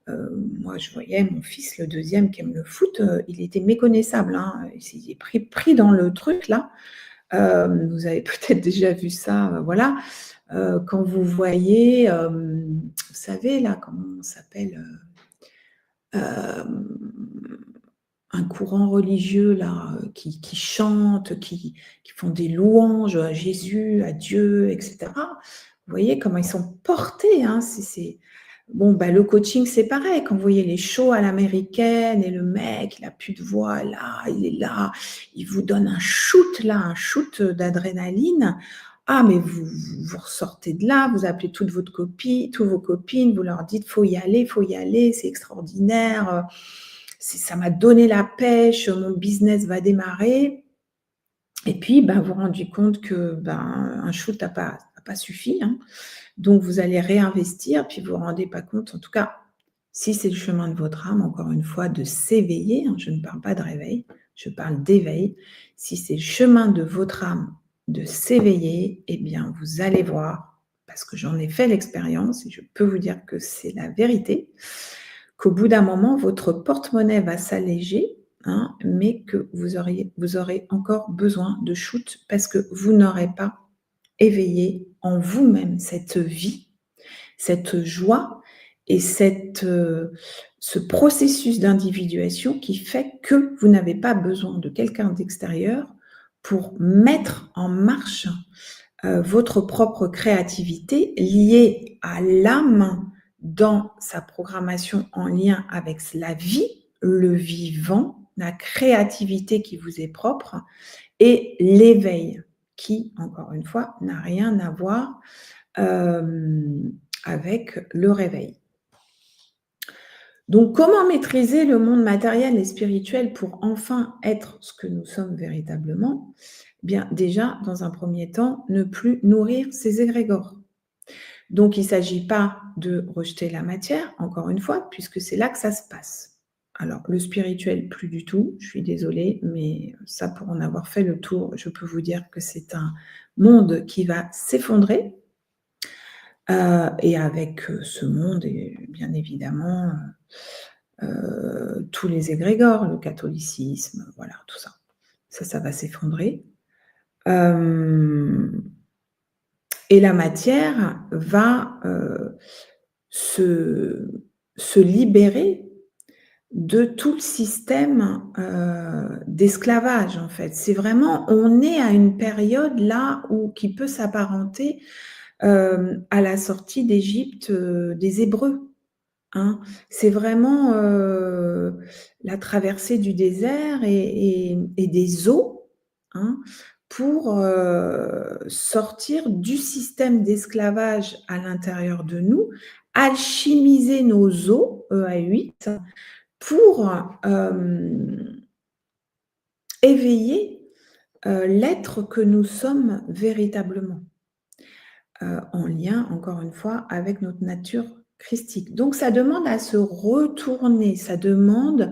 Moi, je voyais mon fils, le deuxième qui aime le foot, il était méconnaissable. Hein, il est pris dans le truc là. Vous avez peut-être déjà vu ça, voilà. Quand vous voyez, vous savez là, comment ça s'appelle, un courant religieux là, qui chante, qui font des louanges à Jésus, à Dieu, etc. Vous voyez comment ils sont portés, hein, bon, bah, le coaching, c'est pareil. Quand vous voyez les shows à l'américaine et le mec, il n'a plus de voix, là, il est là, il vous donne un shoot d'adrénaline. Ah, mais vous ressortez de là, vous appelez toutes vos copines, vous leur dites faut y aller, c'est extraordinaire, ça m'a donné la pêche, mon business va démarrer. Et puis, ben, vous vous rendez compte que un shoot n'a pas suffi, hein. Donc, vous allez réinvestir, puis vous ne vous rendez pas compte, en tout cas, si c'est le chemin de votre âme, encore une fois, de s'éveiller, hein, je ne parle pas de réveil, je parle d'éveil. Si c'est le chemin de votre âme de s'éveiller, eh bien, vous allez voir, parce que j'en ai fait l'expérience, et je peux vous dire que c'est la vérité, qu'au bout d'un moment, votre porte-monnaie va s'alléger, hein, mais que vous aurez encore besoin de shoot, parce que vous n'aurez pas éveiller en vous-même cette vie, cette joie et ce processus d'individuation qui fait que vous n'avez pas besoin de quelqu'un d'extérieur pour mettre en marche votre propre créativité liée à l'âme dans sa programmation en lien avec la vie, le vivant, la créativité qui vous est propre et l'éveil qui, encore une fois, n'a rien à voir avec le réveil. Donc, comment maîtriser le monde matériel et spirituel pour enfin être ce que nous sommes véritablement? Eh bien, déjà, dans un premier temps, ne plus nourrir ces égrégores. Donc, il ne s'agit pas de rejeter la matière, encore une fois, puisque c'est là que ça se passe. alors le spirituel, plus du tout, je suis désolée, mais ça, pour en avoir fait le tour, je peux vous dire que c'est un monde qui va s'effondrer. Et avec ce monde, et bien évidemment, tous les égrégores, le catholicisme, voilà, tout ça. Ça va s'effondrer. Et la matière va se libérer de tout le système d'esclavage, en fait. C'est vraiment, on est à une période là où qui peut s'apparenter à la sortie d'Égypte des Hébreux. Hein. C'est vraiment la traversée du désert et des eaux, hein, pour sortir du système d'esclavage à l'intérieur de nous, alchimiser nos os, EA8, pour éveiller l'être que nous sommes véritablement, en lien, encore une fois, avec notre nature christique. Donc, ça demande à se retourner, ça demande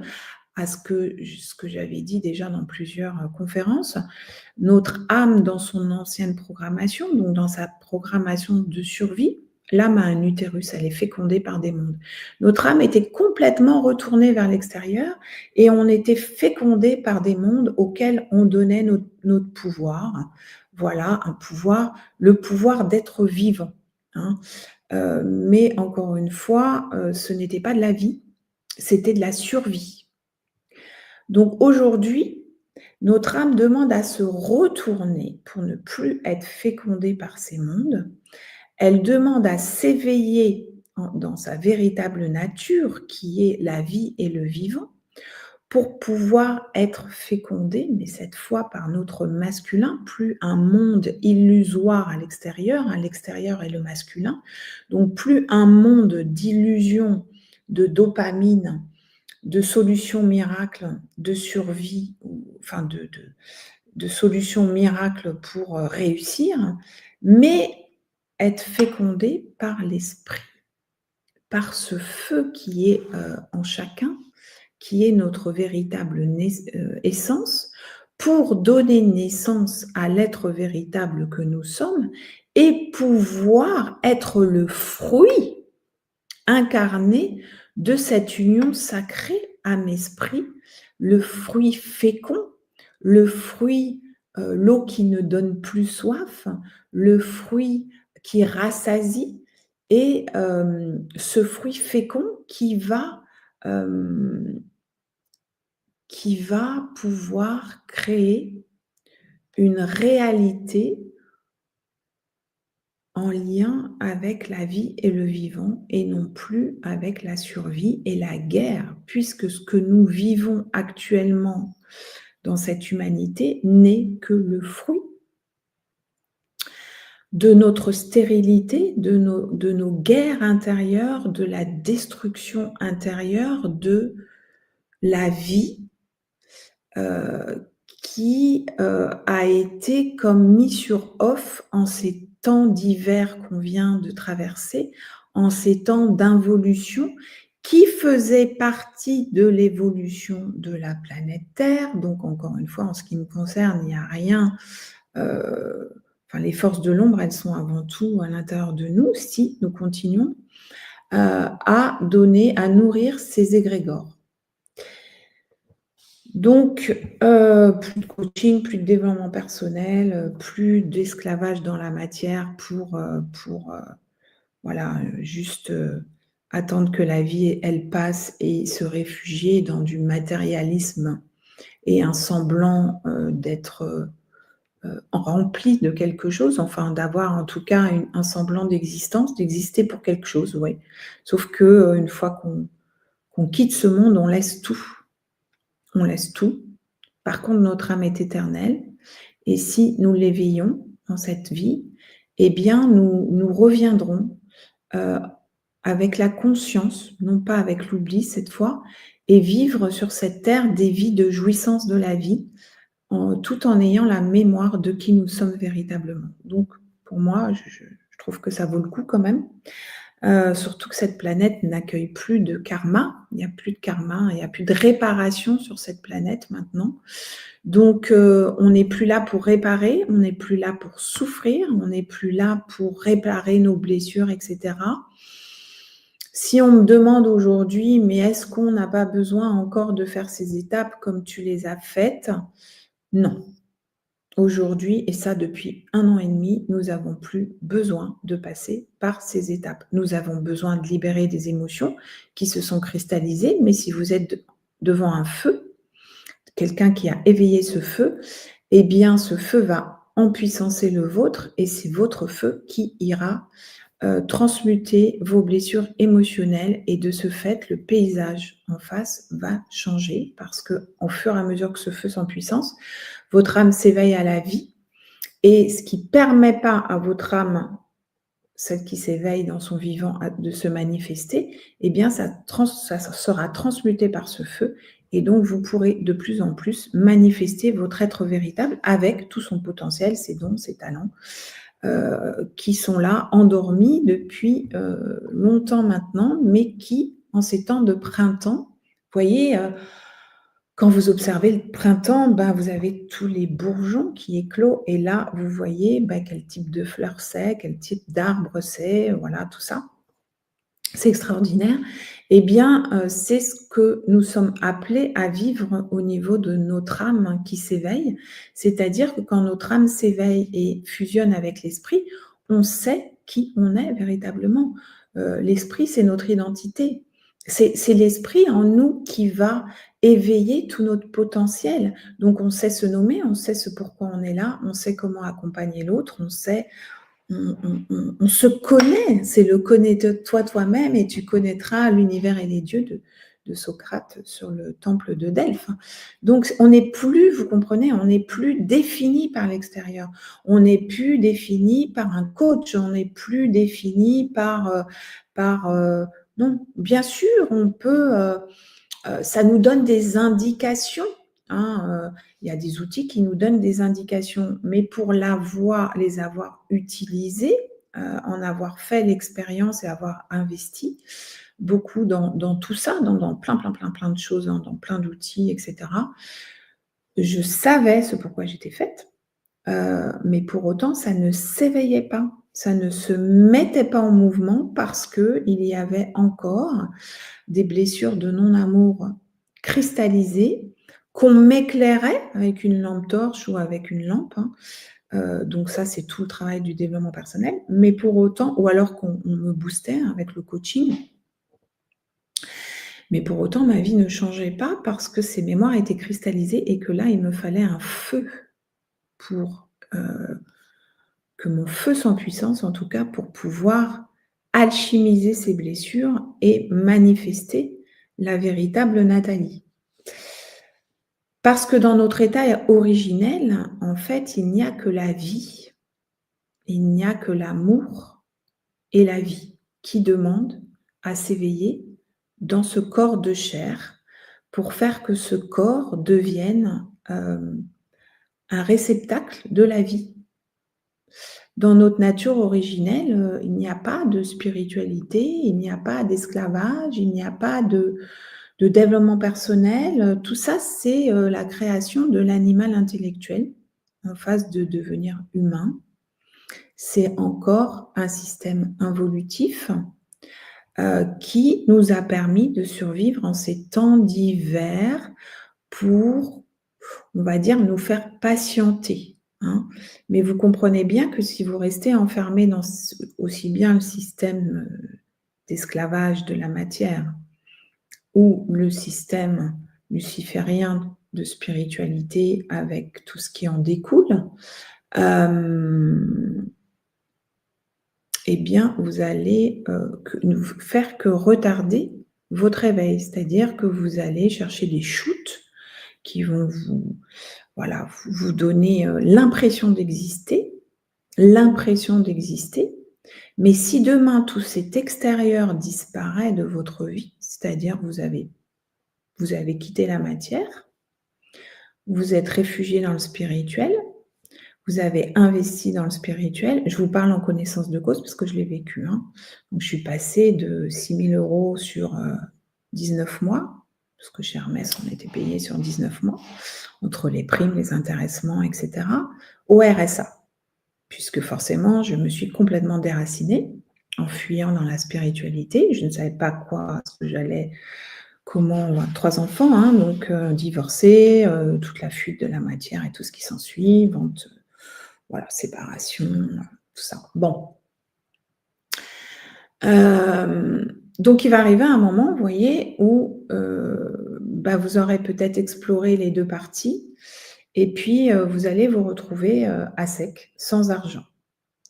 à ce que j'avais dit déjà dans plusieurs conférences, notre âme dans son ancienne programmation, donc dans sa programmation de survie, l'âme a un utérus, elle est fécondée par des mondes. Notre âme était complètement retournée vers l'extérieur et on était fécondé par des mondes auxquels on donnait notre pouvoir. Voilà, un pouvoir, le pouvoir d'être vivant. Hein. Mais encore une fois, ce n'était pas de la vie, c'était de la survie. Donc aujourd'hui, notre âme demande à se retourner pour ne plus être fécondée par ces mondes. Elle demande à s'éveiller dans sa véritable nature, qui est la vie et le vivant, pour pouvoir être fécondée, mais cette fois par notre masculin, plus un monde illusoire à l'extérieur est le masculin, donc plus un monde d'illusion, de dopamine, de solutions miracles, de survie, enfin de solutions miracles pour réussir, mais être fécondé par l'esprit, par ce feu qui est en chacun, qui est notre véritable essence, pour donner naissance à l'être véritable que nous sommes et pouvoir être le fruit incarné de cette union sacrée âme-esprit, le fruit fécond, le fruit, l'eau qui ne donne plus soif, le fruit qui rassasie, et ce fruit fécond qui va pouvoir créer une réalité en lien avec la vie et le vivant, et non plus avec la survie et la guerre, puisque ce que nous vivons actuellement dans cette humanité n'est que le fruit de notre stérilité, de nos guerres intérieures, de la destruction intérieure de la vie qui a été comme mis sur off en ces temps d'hiver qu'on vient de traverser, en ces temps d'involution qui faisaient partie de l'évolution de la planète Terre. Donc encore une fois, en ce qui me concerne, il n'y a rien... les forces de l'ombre, elles sont avant tout à l'intérieur de nous, si nous continuons à donner, à nourrir ces égrégores. Donc, plus de coaching, plus de développement personnel, plus d'esclavage dans la matière pour juste attendre que la vie, elle passe et se réfugier dans du matérialisme et un semblant d'être rempli de quelque chose, enfin d'avoir en tout cas un semblant d'existence, d'exister pour quelque chose, oui. Sauf que une fois qu'on quitte ce monde, on laisse tout. On laisse tout. Par contre, notre âme est éternelle. Et si nous l'éveillons dans cette vie, eh bien, nous reviendrons avec la conscience, non pas avec l'oubli cette fois, et vivre sur cette terre des vies de jouissance de la vie, tout en ayant la mémoire de qui nous sommes véritablement. Donc, pour moi, je trouve que ça vaut le coup quand même. surtout que cette planète n'accueille plus de karma. Il n'y a plus de karma, il n'y a plus de réparation sur cette planète maintenant. Donc, on n'est plus là pour réparer, on n'est plus là pour souffrir, on n'est plus là pour réparer nos blessures, etc. Si on me demande aujourd'hui, mais est-ce qu'on n'a pas besoin encore de faire ces étapes comme tu les as faites? Non. Aujourd'hui, et ça depuis 1 an et demi, nous n'avons plus besoin de passer par ces étapes. Nous avons besoin de libérer des émotions qui se sont cristallisées, mais si vous êtes devant un feu, quelqu'un qui a éveillé ce feu, eh bien ce feu va empuissancer le vôtre et c'est votre feu qui ira transmuter vos blessures émotionnelles et de ce fait, le paysage en face va changer parce qu'au fur et à mesure que ce feu s'empuissance, votre âme s'éveille à la vie et ce qui ne permet pas à votre âme, celle qui s'éveille dans son vivant, de se manifester, eh bien ça sera transmuté par ce feu et donc vous pourrez de plus en plus manifester votre être véritable avec tout son potentiel, ses dons, ses talents, qui sont là, endormis depuis longtemps maintenant, mais qui, en ces temps de printemps, vous voyez, quand vous observez le printemps, vous avez tous les bourgeons qui éclosent et là, vous voyez quel type de fleurs c'est, quel type d'arbre c'est, voilà, tout ça. C'est extraordinaire. Eh bien, c'est ce que nous sommes appelés à vivre au niveau de notre âme qui s'éveille. C'est-à-dire que quand notre âme s'éveille et fusionne avec l'esprit, on sait qui on est véritablement. L'esprit, c'est notre identité. C'est l'esprit en nous qui va éveiller tout notre potentiel. Donc, on sait se nommer, on sait ce pourquoi on est là, on sait comment accompagner l'autre, on sait... On se connaît, c'est le connais-toi toi-même et tu connaîtras l'univers et les dieux de Socrate sur le temple de Delphes. Donc, on n'est plus, vous comprenez, on n'est plus défini par l'extérieur. On n'est plus défini par un coach, on n'est plus défini par non, bien sûr, on peut, ça nous donne des indications. Il y a des outils qui nous donnent des indications, mais pour les avoir utilisés, en avoir fait l'expérience et avoir investi beaucoup dans tout ça, dans plein de choses, dans plein d'outils, etc. Je savais ce pourquoi j'étais faite, mais pour autant, ça ne s'éveillait pas, ça ne se mettait pas en mouvement parce qu'il y avait encore des blessures de non-amour cristallisées qu'on m'éclairait avec une lampe torche ou avec une lampe. Donc ça, c'est tout le travail du développement personnel. Mais pour autant, ou alors qu'on me boostait avec le coaching. Mais pour autant, ma vie ne changeait pas parce que ces mémoires étaient cristallisées et que là, il me fallait un feu pour que mon feu sans puissance, en tout cas, pour pouvoir alchimiser ces blessures et manifester la véritable Nathalie. Parce que dans notre état originel, en fait, il n'y a que la vie, il n'y a que l'amour et la vie qui demandent à s'éveiller dans ce corps de chair pour faire que ce corps devienne un réceptacle de la vie. Dans notre nature originelle, il n'y a pas de spiritualité, il n'y a pas d'esclavage, il n'y a pas de développement personnel. Tout ça, c'est la création de l'animal intellectuel en phase de devenir humain. C'est encore un système involutif qui nous a permis de survivre en ces temps d'hiver pour, on va dire, nous faire patienter. Mais vous comprenez bien que si vous restez enfermé dans aussi bien le système d'esclavage de la matière ou le système luciférien de spiritualité avec tout ce qui en découle, eh bien, vous allez faire que retarder votre éveil, c'est-à-dire que vous allez chercher des shoots qui vont vous donner l'impression d'exister, mais si demain tout cet extérieur disparaît de votre vie, c'est-à-dire vous avez quitté la matière, vous êtes réfugié dans le spirituel, vous avez investi dans le spirituel. Je vous parle en connaissance de cause parce que je l'ai vécu. Hein. Donc, je suis passée de 6 000 € sur 19 mois, parce que chez Hermès, on était payé sur 19 mois, entre les primes, les intéressements, etc., au RSA. Puisque forcément, je me suis complètement déracinée en fuyant dans la spiritualité. Je ne savais pas quoi, ce que j'allais, comment, 3 enfants, hein, donc divorcée, toute la fuite de la matière et tout ce qui s'ensuit, vente, voilà, séparation, tout ça. Bon. Donc, il va arriver un moment, vous voyez, où vous aurez peut-être exploré les 2 parties et puis vous allez vous retrouver à sec, sans argent.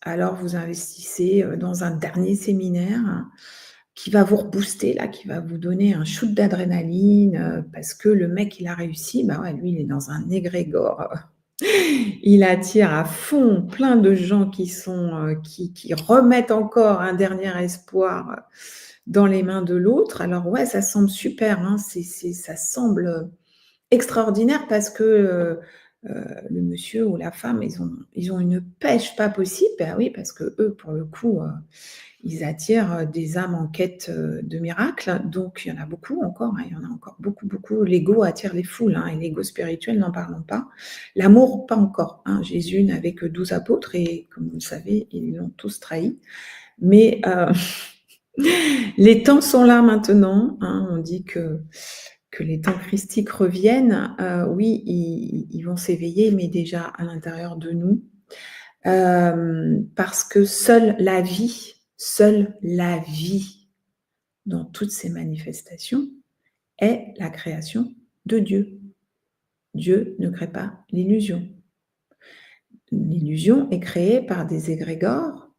Alors, vous investissez dans un dernier séminaire qui va vous rebooster, là, qui va vous donner un shoot d'adrénaline parce que le mec, il a réussi. Ouais, lui, il est dans un égrégore. Il attire à fond plein de gens qui remettent encore un dernier espoir dans les mains de l'autre. Alors, ouais, ça semble super, hein, ça semble extraordinaire parce que le monsieur ou la femme, ils ont une pêche pas possible. Ben oui, parce que eux, pour le coup, ils attirent des âmes en quête de miracles. Donc, il y en a beaucoup encore. Hein, il y en a encore beaucoup, beaucoup. L'ego attire les foules. Hein, et l'ego spirituel, n'en parlons pas. L'amour, pas encore. Hein. Jésus n'avait que 12 apôtres et, comme vous le savez, ils l'ont tous trahi. Mais les temps sont là maintenant. Hein, on dit que les temps christiques reviennent. Oui, ils vont s'éveiller, mais déjà à l'intérieur de nous. Parce que seule la vie, dans toutes ses manifestations, est la création de Dieu. Dieu ne crée pas l'illusion. L'illusion est créée par des égrégores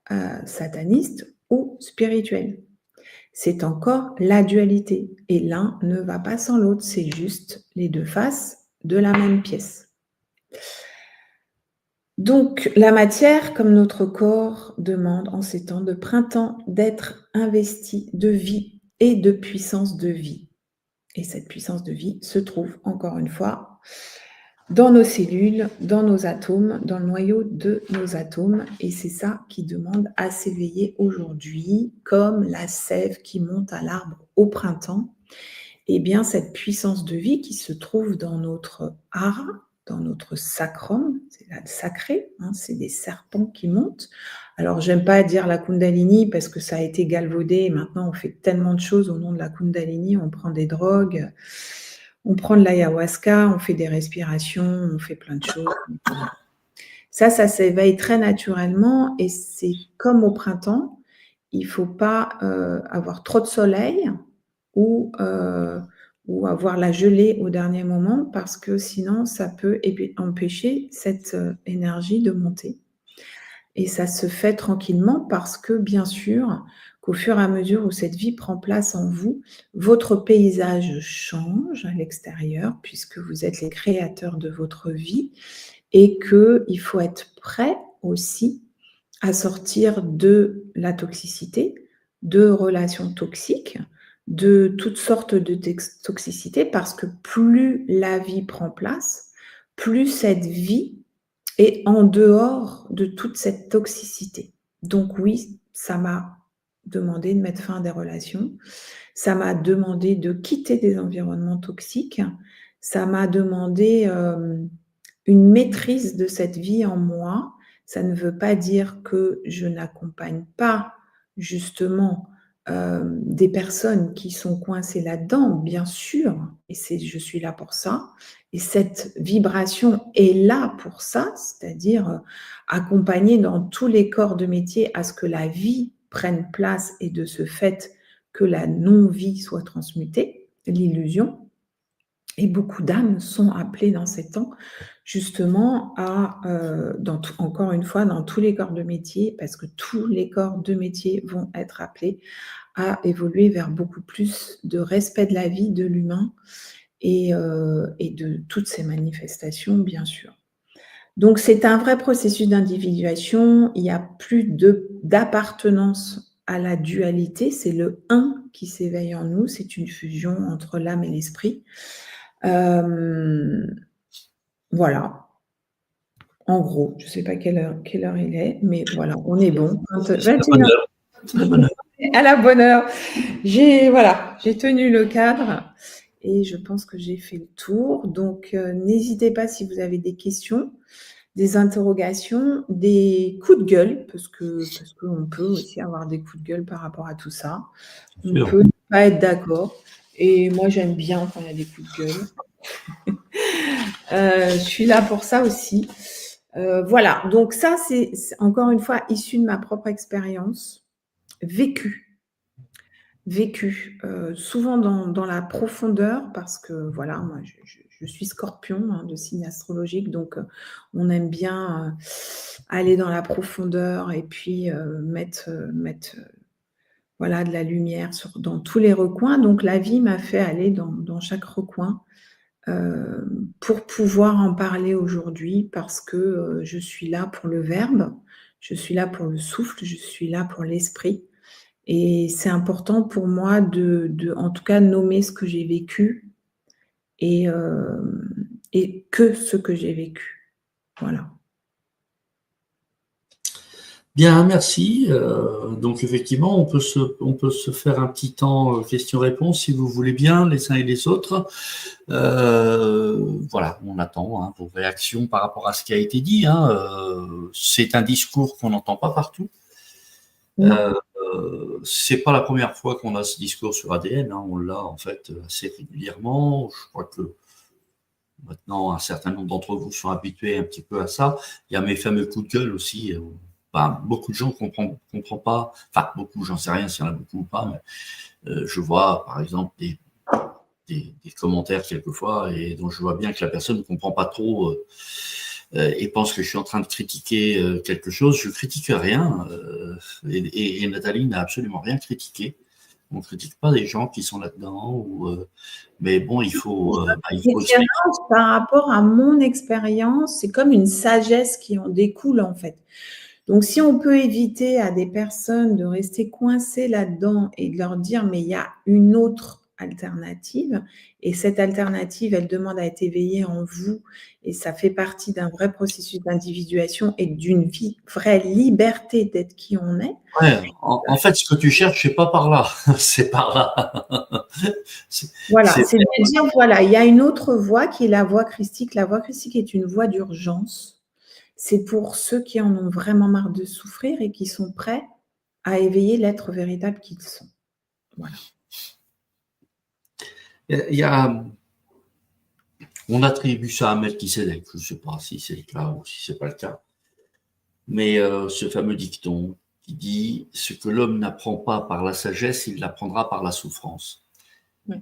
satanistes ou spirituels. C'est encore la dualité. Et l'un ne va pas sans l'autre. C'est juste les 2 faces de la même pièce. Donc, la matière, comme notre corps, demande en ces temps de printemps d'être investi de vie et de puissance de vie. Et cette puissance de vie se trouve, encore une fois, dans nos cellules, dans nos atomes, dans le noyau de nos atomes. Et c'est ça qui demande à s'éveiller aujourd'hui, comme la sève qui monte à l'arbre au printemps. Eh bien, cette puissance de vie qui se trouve dans notre hara, dans notre sacrum, c'est là le sacré, hein, c'est des serpents qui montent. Alors, j'aime pas dire la Kundalini parce que ça a été galvaudé. Maintenant, on fait tellement de choses au nom de la Kundalini. On prend des drogues, on prend de l'ayahuasca, on fait des respirations, on fait plein de choses. Ça s'éveille très naturellement et c'est comme au printemps. Il ne faut pas avoir trop de soleil ou avoir la gelée au dernier moment parce que sinon, ça peut empêcher cette énergie de monter. Et ça se fait tranquillement parce que, bien sûr, qu'au fur et à mesure où cette vie prend place en vous, votre paysage change à l'extérieur puisque vous êtes les créateurs de votre vie et qu'il faut être prêt aussi à sortir de la toxicité, de relations toxiques, de toutes sortes de toxicité parce que plus la vie prend place, plus cette vie est en dehors de toute cette toxicité. Donc oui, ça m'a demandé de mettre fin à des relations, ça m'a demandé de quitter des environnements toxiques, ça m'a demandé une maîtrise de cette vie en moi. Ça ne veut pas dire que je n'accompagne pas justement des personnes qui sont coincées là-dedans, bien sûr, et je suis là pour ça. Et cette vibration est là pour ça, c'est-à-dire accompagner dans tous les corps de métier à ce que la vie prenne place et de ce fait que la non-vie soit transmutée, l'illusion. Et beaucoup d'âmes sont appelées dans ces temps justement à, encore une fois, dans tous les corps de métier, parce que tous les corps de métier vont être appelés à évoluer vers beaucoup plus de respect de la vie, de l'humain et de toutes ces manifestations, bien sûr. Donc, c'est un vrai processus d'individuation. Il n'y a plus d'appartenance à la dualité. C'est le un qui s'éveille en nous. C'est une fusion entre l'âme et l'esprit. Voilà. En gros, je ne sais pas quelle heure il est, mais voilà, on est bon. C'est la bonne heure. C'est la bonne heure. À la bonne heure. J'ai tenu le cadre et je pense que j'ai fait le tour. Donc, n'hésitez pas si vous avez des questions, des interrogations, des coups de gueule, parce qu'on peut aussi avoir des coups de gueule par rapport à tout ça. On peut ne pas être d'accord. Et moi, j'aime bien quand il y a des coups de gueule. Je suis là pour ça aussi. Voilà, donc ça, c'est encore une fois issu de ma propre expérience vécue. Souvent dans la profondeur, parce que voilà, moi, je suis Scorpion, de signe astrologique, donc on aime bien aller dans la profondeur et puis mettre voilà, de la lumière dans tous les recoins. Donc la vie m'a fait aller dans chaque recoin pour pouvoir en parler aujourd'hui, parce que je suis là pour le verbe, je suis là pour le souffle, je suis là pour l'esprit. Et c'est important pour moi en tout cas, nommer ce que j'ai vécu et que ce que j'ai vécu. Voilà. Bien, merci. Donc effectivement, on peut se faire un petit temps questions-réponses si vous voulez bien, les uns et les autres. Voilà, on attend vos réactions par rapport à ce qui a été dit. C'est un discours qu'on n'entend pas partout. C'est pas la première fois qu'on a ce discours sur ADN. On l'a en fait assez régulièrement. Je crois que maintenant un certain nombre d'entre vous sont habitués un petit peu à ça. Il y a mes fameux coups de gueule aussi. Beaucoup de gens comprennent pas. Enfin, beaucoup, j'en sais rien s'il y en a beaucoup ou pas, mais je vois par exemple des commentaires quelquefois et dont je vois bien que la personne ne comprend pas trop et pense que je suis en train de critiquer quelque chose. Je critique rien et Nathalie n'a absolument rien critiqué. On ne critique pas des gens qui sont là-dedans, mais bon, il faut expliquer. Par rapport à mon expérience, c'est comme une sagesse qui en découle en fait. Donc, si on peut éviter à des personnes de rester coincées là-dedans et de leur dire, mais il y a une autre alternative, et cette alternative, elle demande à être éveillée en vous, et ça fait partie d'un vrai processus d'individuation et d'une vraie liberté d'être qui on est. Ouais, en fait, ce que tu cherches, c'est pas par là, c'est par là. Voilà, c'est de dire, voilà, il y a une autre voie qui est la voie christique. La voie christique est une voie d'urgence. C'est pour ceux qui en ont vraiment marre de souffrir et qui sont prêts à éveiller l'être véritable qu'ils sont. Voilà. On attribue ça à Melchisédek, je ne sais pas si c'est le cas ou si ce n'est pas le cas, mais ce fameux dicton qui dit « Ce que l'homme n'apprend pas par la sagesse, il l'apprendra par la souffrance ». Oui.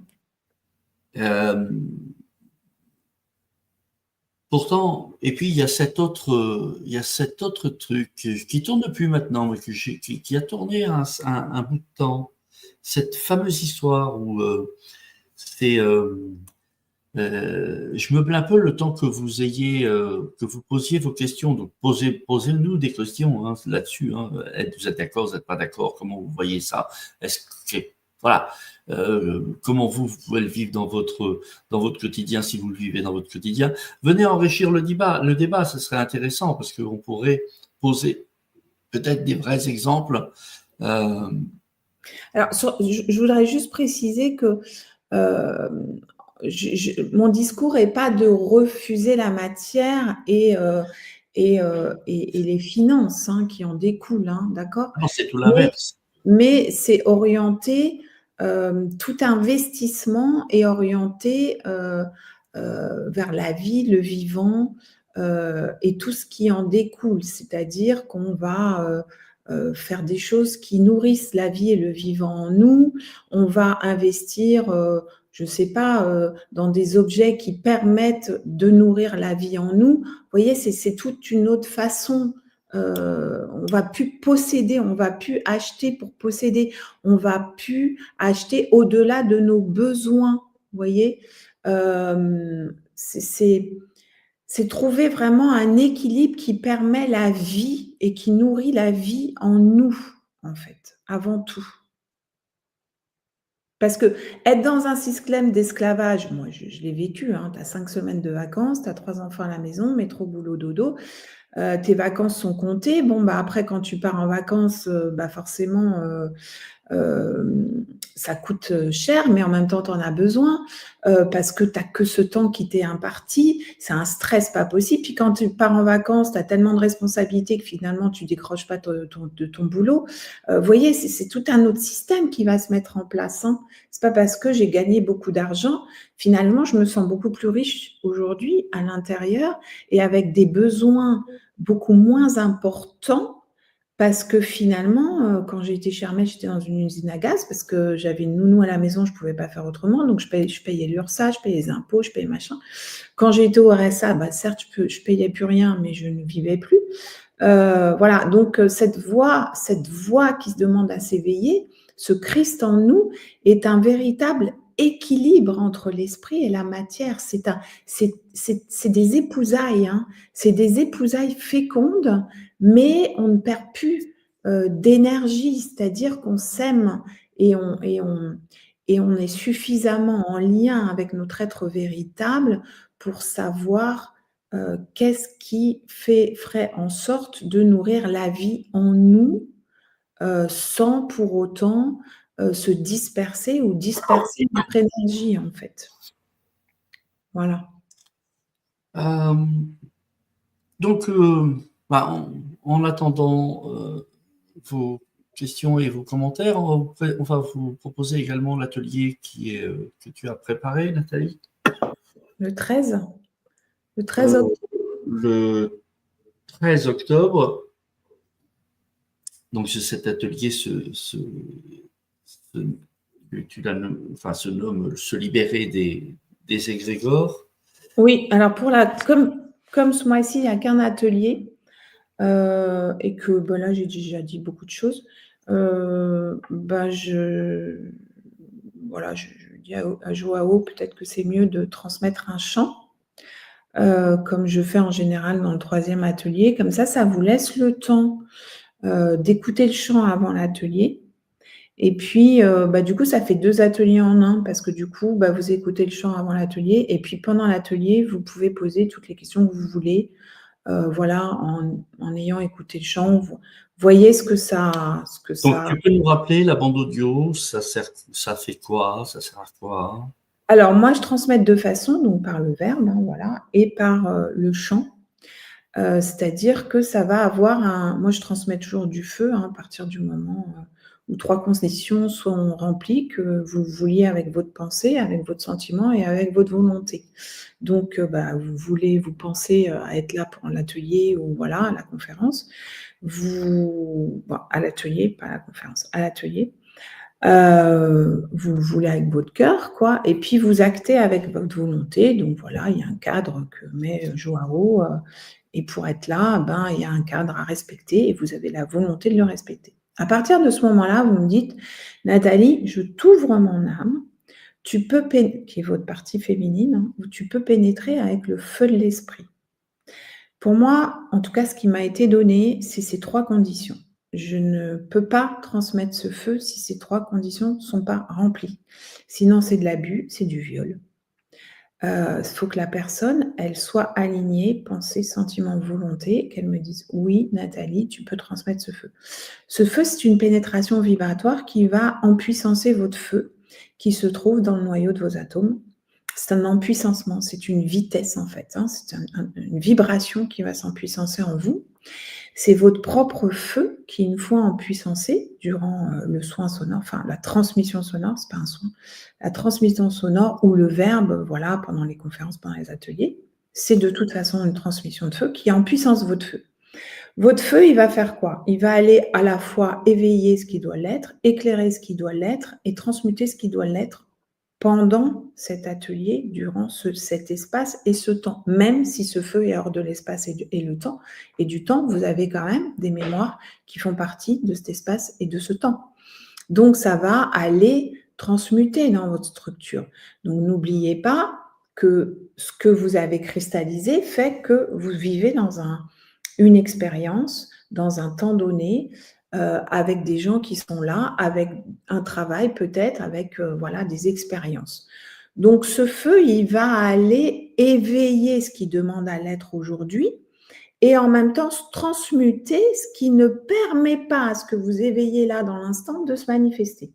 Pourtant, et puis il y a cet autre truc qui tourne depuis maintenant, mais qui a tourné un bout de temps. Cette fameuse histoire où je me plains un peu le temps que vous posiez vos questions. Donc posez-nous des questions là-dessus. Vous êtes d'accord, vous n'êtes pas d'accord, comment vous voyez ça? Est-ce que voilà. Comment vous pouvez le vivre dans votre quotidien, si vous le vivez dans votre quotidien. Venez enrichir le débat, ce serait intéressant parce qu'on pourrait poser peut-être des vrais exemples. Alors, je voudrais juste préciser que mon discours n'est pas de refuser la matière et les finances qui en découlent, d'accord? Non, c'est tout l'inverse. Mais c'est orienté, tout investissement est orienté vers la vie, le vivant et tout ce qui en découle. C'est-à-dire qu'on va faire des choses qui nourrissent la vie et le vivant en nous. On va investir, je ne sais pas, dans des objets qui permettent de nourrir la vie en nous. Vous voyez, c'est toute une autre façon. On va plus posséder, on va plus acheter pour posséder, on va plus acheter au-delà de nos besoins. Vous voyez, c'est trouver vraiment un équilibre qui permet la vie et qui nourrit la vie en nous, en fait, avant tout. Parce que être dans un système d'esclavage, moi je l'ai vécu, hein, tu as 5 semaines de vacances, tu as 3 enfants à la maison, métro, boulot, dodo, tes vacances sont comptées. Bon, bah, après, quand tu pars en vacances, bah, forcément, ça coûte cher, mais en même temps, tu en as besoin parce que tu n'as que ce temps qui t'est imparti. C'est un stress pas possible. Puis quand tu pars en vacances, tu as tellement de responsabilités que finalement, tu décroches pas de ton boulot. Vous voyez, c'est tout un autre système qui va se mettre en place. Hein. C'est pas parce que j'ai gagné beaucoup d'argent. Finalement, je me sens beaucoup plus riche aujourd'hui à l'intérieur et avec des besoins beaucoup moins importants. Parce que finalement, quand j'ai été chez Hermès, j'étais dans une usine à gaz parce que j'avais une nounou à la maison, je ne pouvais pas faire autrement. Donc, je payais l'URSSAF, je payais les impôts, je payais machin. Quand j'ai été au RSA, bah, certes, je ne payais plus rien, mais je ne vivais plus. Voilà, donc cette voix qui se demande à s'éveiller, ce Christ en nous, est un véritable équilibre entre l'esprit et la matière. C'est des épousailles, hein. C'est des épousailles fécondes, mais on ne perd plus d'énergie, c'est-à-dire qu'on s'aime et on est suffisamment en lien avec notre être véritable pour savoir qu'est-ce qui ferait en sorte de nourrir la vie en nous sans pour autant se disperser ou disperser notre énergie, en fait. Voilà. Donc, en attendant vos questions et vos commentaires, on va vous proposer également l'atelier que tu as préparé, Nathalie. Le 13 octobre. Le 13 octobre. Donc, cet atelier se nomme « Se libérer des égrégores ». Oui, alors comme ce mois-ci, il n'y a qu'un atelier et que là, j'ai déjà dit beaucoup de choses, je dis à Joao, peut-être que c'est mieux de transmettre un chant, comme je fais en général dans le 3e atelier. Comme ça vous laisse le temps d'écouter le chant avant l'atelier. Et puis, du coup, ça fait 2 ateliers en un parce que du coup, vous écoutez le chant avant l'atelier et puis pendant l'atelier, vous pouvez poser toutes les questions que vous voulez, en ayant écouté le chant. Vous voyez ce que ça… Donc, tu peux nous rappeler la bande audio, ça fait quoi? Ça sert à quoi? Alors, moi, je transmets de 2 façons, donc par le verbe, hein, voilà, et par le chant. C'est-à-dire que ça va avoir moi, je transmets toujours du feu, hein, à partir du moment où 3 conditions sont remplies, que vous vouliez avec votre pensée, avec votre sentiment et avec votre volonté. Donc, vous pensez à être là pour l'atelier ou voilà, à la conférence. À l'atelier, pas à la conférence, à l'atelier. Vous le voulez avec votre cœur, quoi, et puis vous actez avec votre volonté. Donc voilà, il y a un cadre que met Joao, et pour être là, il y a un cadre à respecter et vous avez la volonté de le respecter. À partir de ce moment-là, vous me dites, Nathalie, je t'ouvre mon âme, qui est votre partie féminine, hein, où tu peux pénétrer avec le feu de l'esprit. Pour moi, en tout cas, ce qui m'a été donné, c'est ces 3 conditions. Je ne peux pas transmettre ce feu si ces 3 conditions ne sont pas remplies. Sinon, c'est de l'abus, c'est du viol. Il faut que la personne, elle soit alignée, pensée, sentiment, volonté, qu'elle me dise « Oui, Nathalie, tu peux transmettre ce feu ». Ce feu, c'est une pénétration vibratoire qui va empuissancer votre feu, qui se trouve dans le noyau de vos atomes. C'est un empuissancement, c'est une vitesse en fait, hein, c'est une vibration qui va s'empuissancer en vous. C'est votre propre feu qui, une fois empuissancé durant le soin sonore, enfin la transmission sonore, c'est pas un soin, la transmission sonore ou le verbe, voilà, pendant les conférences, pendant les ateliers, c'est de toute façon une transmission de feu qui empuissance votre feu. Votre feu, il va faire quoi? Il va aller à la fois éveiller ce qui doit l'être, éclairer ce qui doit l'être et transmuter ce qui doit l'être pendant cet atelier, durant cet espace et ce temps. Même si ce feu est hors de l'espace et le temps, et du temps, vous avez quand même des mémoires qui font partie de cet espace et de ce temps. Donc, ça va aller transmuter dans votre structure. Donc, n'oubliez pas que ce que vous avez cristallisé fait que vous vivez dans une expérience, dans un temps donné, avec des gens qui sont là, avec un travail peut-être, avec voilà, des expériences. Donc ce feu, il va aller éveiller ce qui demande à l'être aujourd'hui et en même temps transmuter ce qui ne permet pas à ce que vous éveillez là dans l'instant de se manifester.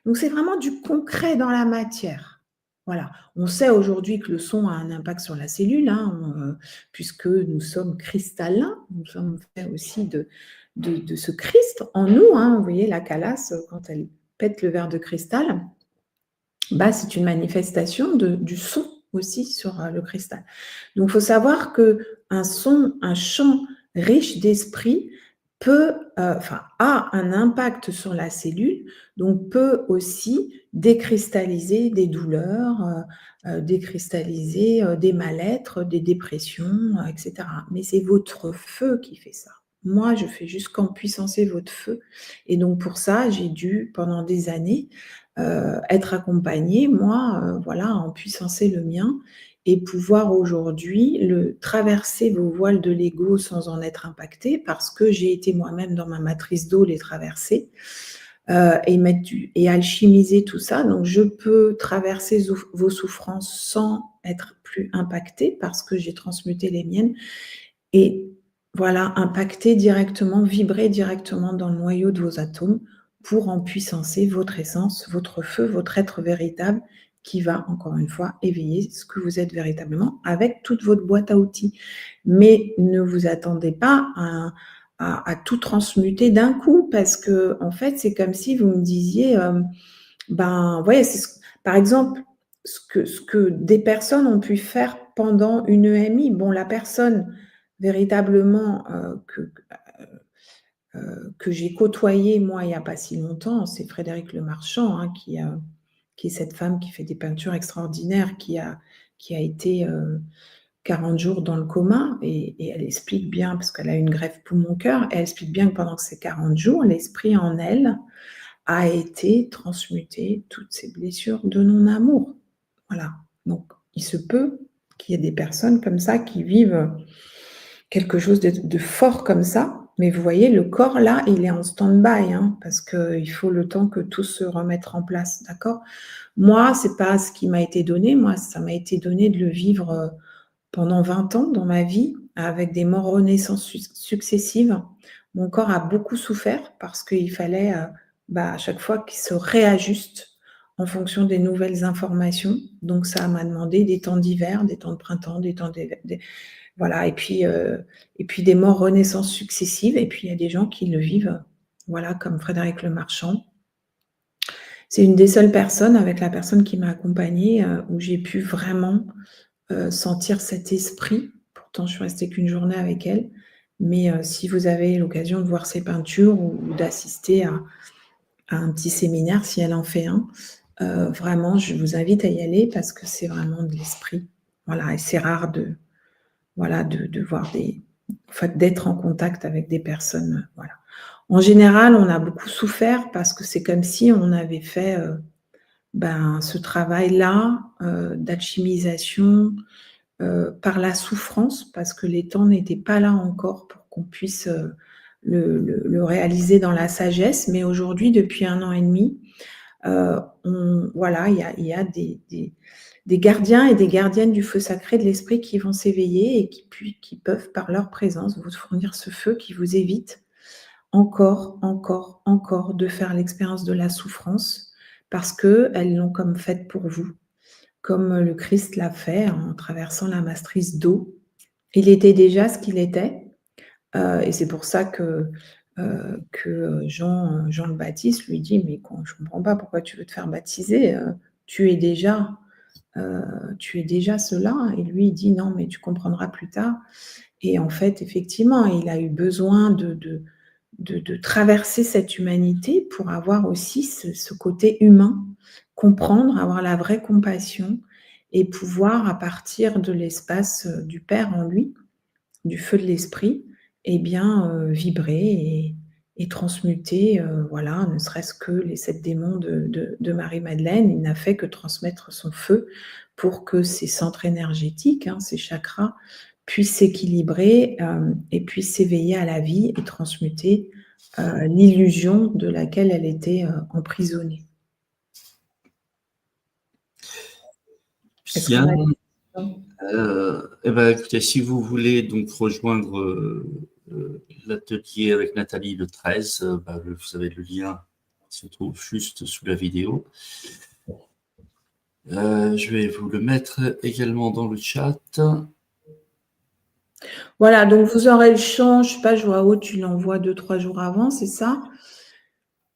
Donc c'est vraiment du concret dans la matière. Voilà. On sait aujourd'hui que le son a un impact sur la cellule, hein, puisque nous sommes cristallins, nous sommes faits aussi de ce Christ en nous. Hein. Vous voyez, la calasse, quand elle pète le verre de cristal, bah, c'est une manifestation du son aussi sur le cristal. Donc, il faut savoir qu'un son, un chant riche d'esprit a un impact sur la cellule, donc peut aussi décristalliser des douleurs, décristalliser des mal-être, des dépressions, etc. Mais c'est votre feu qui fait ça. Moi, je fais juste qu'empuissancer votre feu. Et donc, pour ça, j'ai dû, pendant des années, être accompagnée, moi, voilà, empuissancer le mien et pouvoir aujourd'hui traverser vos voiles de l'ego sans en être impactée parce que j'ai été moi-même dans ma matrice d'eau les traverser et alchimiser tout ça. Donc, je peux traverser vos souffrances sans être plus impactée parce que j'ai transmuté les miennes et voilà, impacter directement, vibrer directement dans le noyau de vos atomes pour empuissancer votre essence, votre feu, votre être véritable qui va, encore une fois, éveiller ce que vous êtes véritablement avec toute votre boîte à outils. Mais ne vous attendez pas à tout transmuter d'un coup parce que, en fait, c'est comme si vous me disiez, voyez, par exemple, ce que des personnes ont pu faire pendant une EMI. Bon, la personne véritablement que j'ai côtoyée, moi, il n'y a pas si longtemps, c'est Frédéric Lemarchand, hein, qui est cette femme qui fait des peintures extraordinaires, qui a été 40 jours dans le coma, et elle explique bien, parce qu'elle a une greffe poumon-cœur, elle explique bien que pendant ces 40 jours, l'esprit en elle a été transmuté toutes ces blessures de non-amour. Voilà. Donc, il se peut qu'il y ait des personnes comme ça qui vivent quelque chose de fort comme ça. Mais vous voyez, le corps, là, il est en stand-by, hein, parce qu'il faut le temps que tout se remette en place, d'accord? Moi, ce n'est pas ce qui m'a été donné. Moi, ça m'a été donné de le vivre pendant 20 ans dans ma vie, avec des morts renaissances successives. Mon corps a beaucoup souffert parce qu'il fallait à chaque fois qu'il se réajuste en fonction des nouvelles informations. Donc, ça m'a demandé des temps d'hiver, des temps de printemps, des temps voilà, et puis des morts renaissances successives. Et puis, il y a des gens qui le vivent, voilà, comme Frédéric Lemarchand. C'est une des seules personnes, avec la personne qui m'a accompagnée, où j'ai pu vraiment sentir cet esprit. Pourtant, je suis restée qu'une journée avec elle. Mais si vous avez l'occasion de voir ses peintures ou d'assister à un petit séminaire, si elle en fait un, vraiment, je vous invite à y aller parce que c'est vraiment de l'esprit. Voilà, et c'est rare de voir d'être en contact avec des personnes. Voilà. En général, on a beaucoup souffert parce que c'est comme si on avait fait ce travail-là d'alchimisation par la souffrance, parce que les temps n'étaient pas là encore pour qu'on puisse le réaliser dans la sagesse. Mais aujourd'hui, depuis 1 an et demi, il y a des gardiens et des gardiennes du feu sacré de l'esprit qui vont s'éveiller et qui peuvent, par leur présence, vous fournir ce feu qui vous évite encore de faire l'expérience de la souffrance parce qu'elles l'ont comme faite pour vous, comme le Christ l'a fait en traversant la matrice d'eau. Il était déjà ce qu'il était et c'est pour ça que Jean le Baptiste lui dit « Mais je ne comprends pas pourquoi tu veux te faire baptiser, tu es déjà cela. » Et lui, il dit « Non, mais tu comprendras plus tard. » Et en fait, effectivement, il a eu besoin de traverser cette humanité pour avoir aussi ce côté humain, comprendre, avoir la vraie compassion et pouvoir, à partir de l'espace du Père en lui, du feu de l'esprit, vibrer et transmuter, ne serait-ce que les 7 démons de Marie-Madeleine. Il n'a fait que transmettre son feu pour que ces centres énergétiques, ces chakras, puissent s'équilibrer et puissent s'éveiller à la vie et transmuter l'illusion de laquelle elle était emprisonnée. Est-ce Bien. qu'on a des questions? Eh ben, écoutez, si vous voulez donc rejoindre l'atelier avec Nathalie le 13, vous avez le lien qui se trouve juste sous la vidéo. Je vais vous le mettre également dans le chat. Voilà, donc vous aurez le champ, je ne sais pas, Joao, tu l'envoies 2-3 jours avant, c'est ça?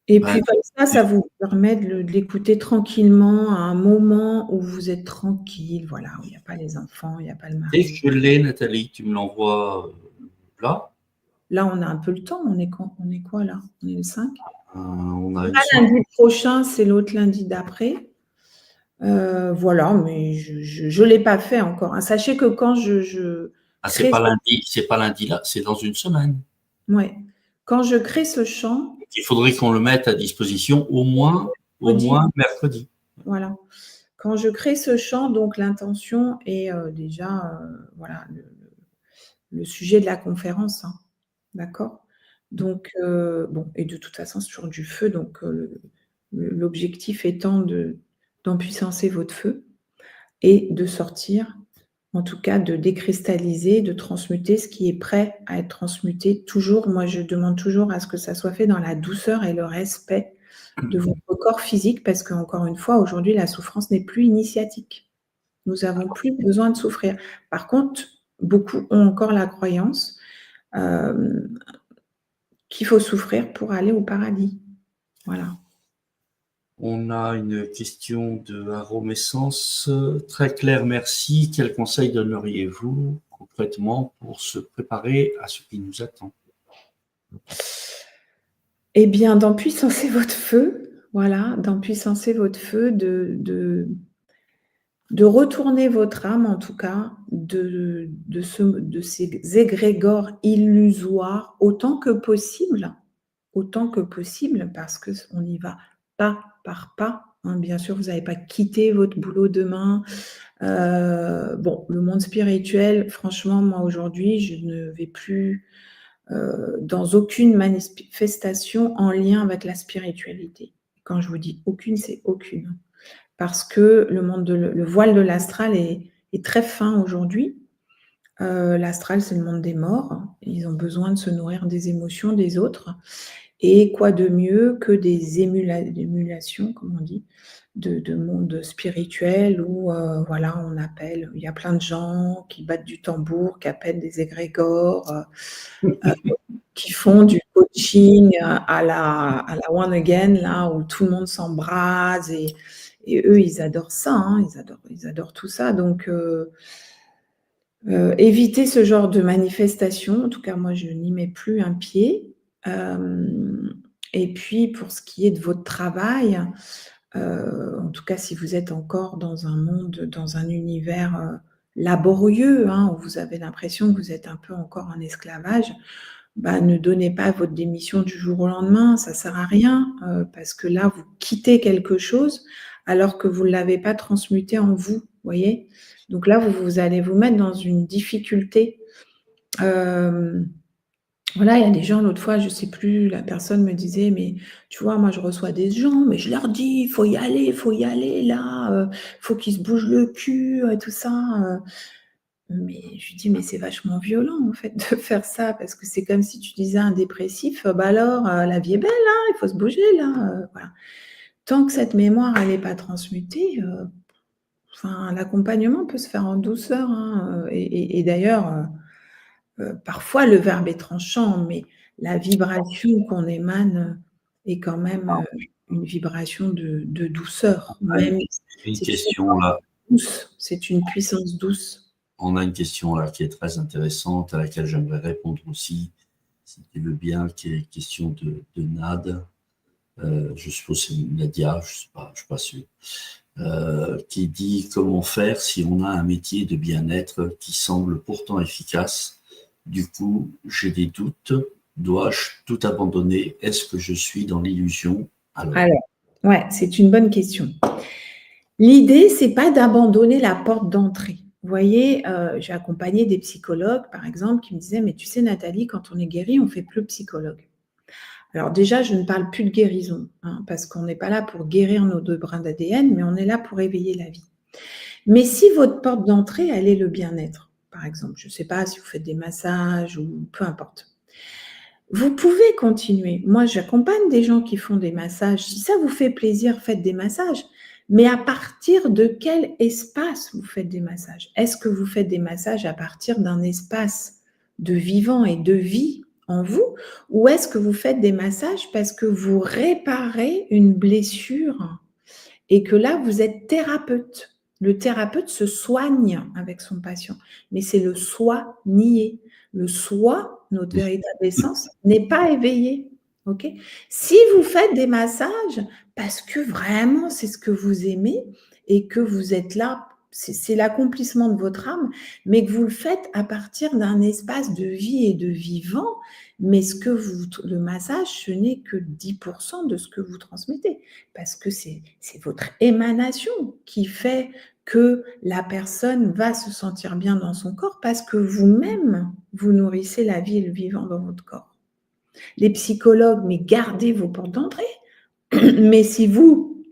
Et puis comme ça vous permet de l'écouter tranquillement à un moment où vous êtes tranquille, voilà, où il n'y a pas les enfants, il n'y a pas le Dès mari. que je l'ai, Nathalie, tu me l'envoies là. Là, on a un peu le temps, on est quoi là? On est le 5? On a Pas lundi prochain, c'est l'autre lundi d'après. Voilà, mais je ne l'ai pas fait encore, hein. Sachez que quand je c'est pas lundi là, c'est dans une semaine. Ouais. Quand je crée ce champ, il faudrait qu'on le mette à disposition au moins mercredi. Voilà. Quand je crée ce champ, donc l'intention est déjà voilà, le sujet de la conférence, hein. D'accord? Donc, bon, et de toute façon, c'est toujours du feu, donc l'objectif étant d'empuissancer votre feu et de sortir, en tout cas de décristalliser, de transmuter ce qui est prêt à être transmuté. Toujours, moi je demande toujours à ce que ça soit fait dans la douceur et le respect de votre corps physique, parce qu'encore une fois, aujourd'hui, la souffrance n'est plus initiatique. Nous n'avons plus besoin de souffrir. Par contre, beaucoup ont encore la croyance qu'il faut souffrir pour aller au paradis. Voilà. On a une question de Aromessence. Très clair, merci. Quel conseil donneriez-vous concrètement pour se préparer à ce qui nous attend? Eh bien, d'empuissancer votre feu, voilà, d'empuissancer votre feu, de retourner votre âme, en tout cas, de ces égrégores illusoires autant que possible, parce qu'on y va pas par pas, hein. Bien sûr, vous n'allez pas quitter votre boulot demain. Bon, le monde spirituel, franchement, moi aujourd'hui, je ne vais plus dans aucune manifestation en lien avec la spiritualité. Quand je vous dis aucune, c'est aucune. Parce que le voile de l'astral est très fin aujourd'hui. L'astral, c'est le monde des morts. Ils ont besoin de se nourrir des émotions des autres. Et quoi de mieux que des émulations, comme on dit, de monde spirituel où voilà, on appelle, il y a plein de gens qui battent du tambour, qui appellent des égrégores, qui font du coaching à la One Again, là où tout le monde s'embrase et eux, ils adorent ça, hein, ils adorent tout ça. Donc, évitez ce genre de manifestation. En tout cas, moi, je n'y mets plus un pied. Et puis, pour ce qui est de votre travail, en tout cas, si vous êtes encore dans un monde, dans un univers laborieux, hein, où vous avez l'impression que vous êtes un peu encore en esclavage, ne donnez pas votre démission du jour au lendemain, ça ne sert à rien, parce que là, vous quittez quelque chose alors que vous ne l'avez pas transmuté en vous, voyez? Donc là, vous allez vous mettre dans une difficulté. Voilà, il y a des gens, l'autre fois, je ne sais plus, la personne me disait, mais tu vois, moi je reçois des gens, mais je leur dis, il faut y aller là, faut qu'ils se bougent le cul et tout ça. Mais je lui dis, mais c'est vachement violent en fait de faire ça, parce que c'est comme si tu disais à un dépressif, alors, la vie est belle, hein, il faut se bouger là, voilà. Tant que cette mémoire, elle n'est pas transmutée, l'accompagnement peut se faire en douceur, hein, et d'ailleurs, parfois le verbe est tranchant, mais la vibration qu'on émane est quand même une vibration de douceur. Même Une question là. C'est une puissance douce. On a une question là qui est très intéressante, à laquelle j'aimerais répondre aussi, si tu veux bien, qui est une question de Nad. Je suppose que c'est Nadia, je ne suis pas sûr. Qui dit comment faire si on a un métier de bien-être qui semble pourtant efficace. Du coup, j'ai des doutes. Dois-je tout abandonner? Est-ce que je suis dans l'illusion? Alors, ouais, c'est une bonne question. L'idée, c'est pas d'abandonner la porte d'entrée. Vous voyez, j'ai accompagné des psychologues, par exemple, qui me disaient, mais tu sais, Nathalie, quand on est guéri, on ne fait plus psychologue. Alors déjà, je ne parle plus de guérison, hein, parce qu'on n'est pas là pour guérir nos 2 brins d'ADN, mais on est là pour éveiller la vie. Mais si votre porte d'entrée, elle est le bien-être, par exemple, je ne sais pas si vous faites des massages ou peu importe. Vous pouvez continuer. Moi, j'accompagne des gens qui font des massages. Si ça vous fait plaisir, faites des massages. Mais à partir de quel espace vous faites des massages? Est-ce que vous faites des massages à partir d'un espace de vivant et de vie en vous? Ou est-ce que vous faites des massages parce que vous réparez une blessure et que là, vous êtes thérapeute? Le thérapeute se soigne avec son patient, mais c'est le soi nié. Le soi, notre véritable essence, n'est pas éveillé. Ok? Si vous faites des massages parce que vraiment c'est ce que vous aimez et que vous êtes là, c'est l'accomplissement de votre âme, mais que vous le faites à partir d'un espace de vie et de vivant, mais le massage, ce n'est que 10% de ce que vous transmettez, parce que c'est votre émanation qui fait que la personne va se sentir bien dans son corps parce que vous-même, vous nourrissez la vie et le vivant dans votre corps. Les psychologues, mais gardez vos portes d'entrée. Mais si vous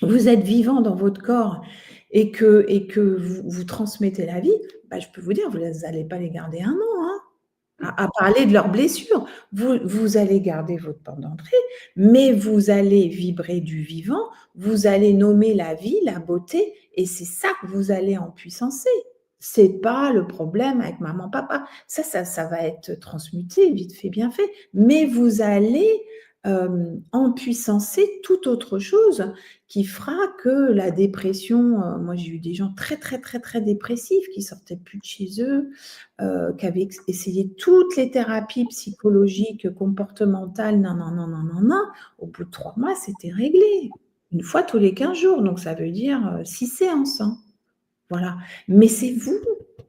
êtes vivant dans votre corps et que vous transmettez la vie, bah, je peux vous dire, vous n'allez pas les garder 1 an, hein, à parler de leurs blessures. Vous allez garder votre porte d'entrée, mais vous allez vibrer du vivant, vous allez nommer la vie, la beauté, et c'est ça que vous allez empuissancer. C'est pas le problème avec maman, papa. Ça va être transmuté, vite fait, bien fait. Mais vous allez empuissancer toute autre chose qui fera que la dépression, moi j'ai eu des gens très, très, très, très dépressifs qui sortaient plus de chez eux, qui avaient essayé toutes les thérapies psychologiques, comportementales, non, non, non, non, non, non. Au bout de 3 mois, c'était réglé. 1 fois tous les 15 jours, donc ça veut dire 6 séances. Hein. Voilà. Mais c'est vous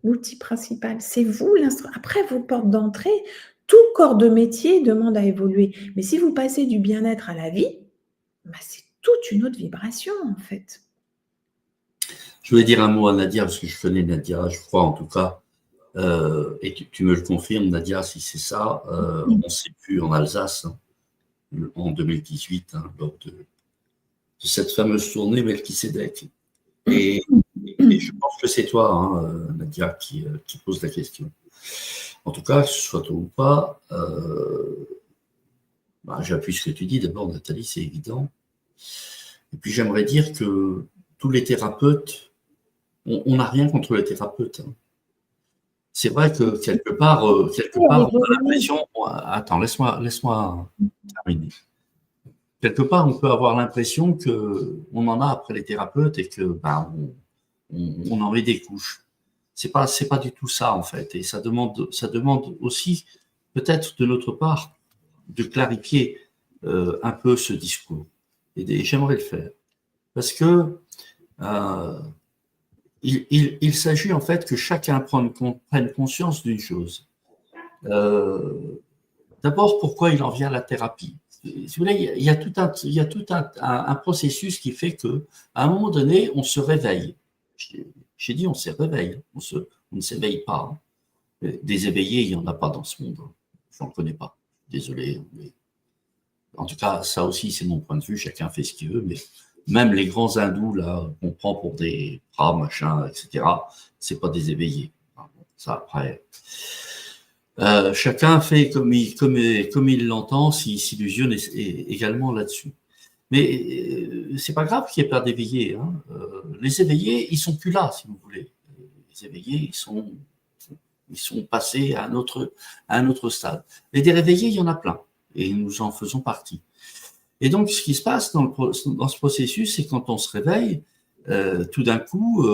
l'outil principal, c'est vous l'instrument. Après, vos portes d'entrée, tout corps de métier demande à évoluer. Mais si vous passez du bien-être à la vie, bah, c'est toute une autre vibration, en fait. Je voulais dire un mot à Nadia, parce que je connais Nadia, je crois en tout cas, et tu me le confirmes, Nadia, si c'est ça, on s'est vu en Alsace hein, en 2018, hein, lors de cette fameuse tournée Melchisedec. Et je pense que c'est toi, hein, Nadia, qui pose la question. En tout cas, que ce soit toi ou pas, j'appuie ce que tu dis. D'abord, Nathalie, c'est évident. Et puis, j'aimerais dire que tous les thérapeutes, on n'a rien contre les thérapeutes. Hein. C'est vrai que quelque part, on a l'impression. Attends, laisse-moi terminer. Quelque part, on peut avoir l'impression qu'on en a après les thérapeutes et que on en met des couches. C'est pas du tout ça en fait. Et ça demande aussi peut-être de notre part de clarifier un peu ce discours. Et j'aimerais le faire parce que il s'agit en fait que chacun prenne conscience d'une chose. D'abord, pourquoi il en vient à la thérapie? Si vous voulez, il y a tout un processus qui fait que, à un moment donné, on se réveille. J'ai dit on se réveille, on ne s'éveille pas. Hein. Des éveillés, il n'y en a pas dans ce monde. Je n'en connais pas. Désolé. Mais... En tout cas, ça aussi, c'est mon point de vue. Chacun fait ce qu'il veut. Mais même les grands hindous, là, qu'on prend pour des rats, machin, etc., c'est pas des éveillés. Ça, après... chacun fait comme il l'entend, s'illusionne également là-dessus. Mais c'est pas grave qu'il n'y ait pas d'éveillés. Hein. Les éveillés, ils sont plus là, si vous voulez. Les éveillés, ils sont passés à un autre stade. Et des réveillés, il y en a plein. Et nous en faisons partie. Et donc, ce qui se passe dans ce processus, c'est quand on se réveille, tout d'un coup,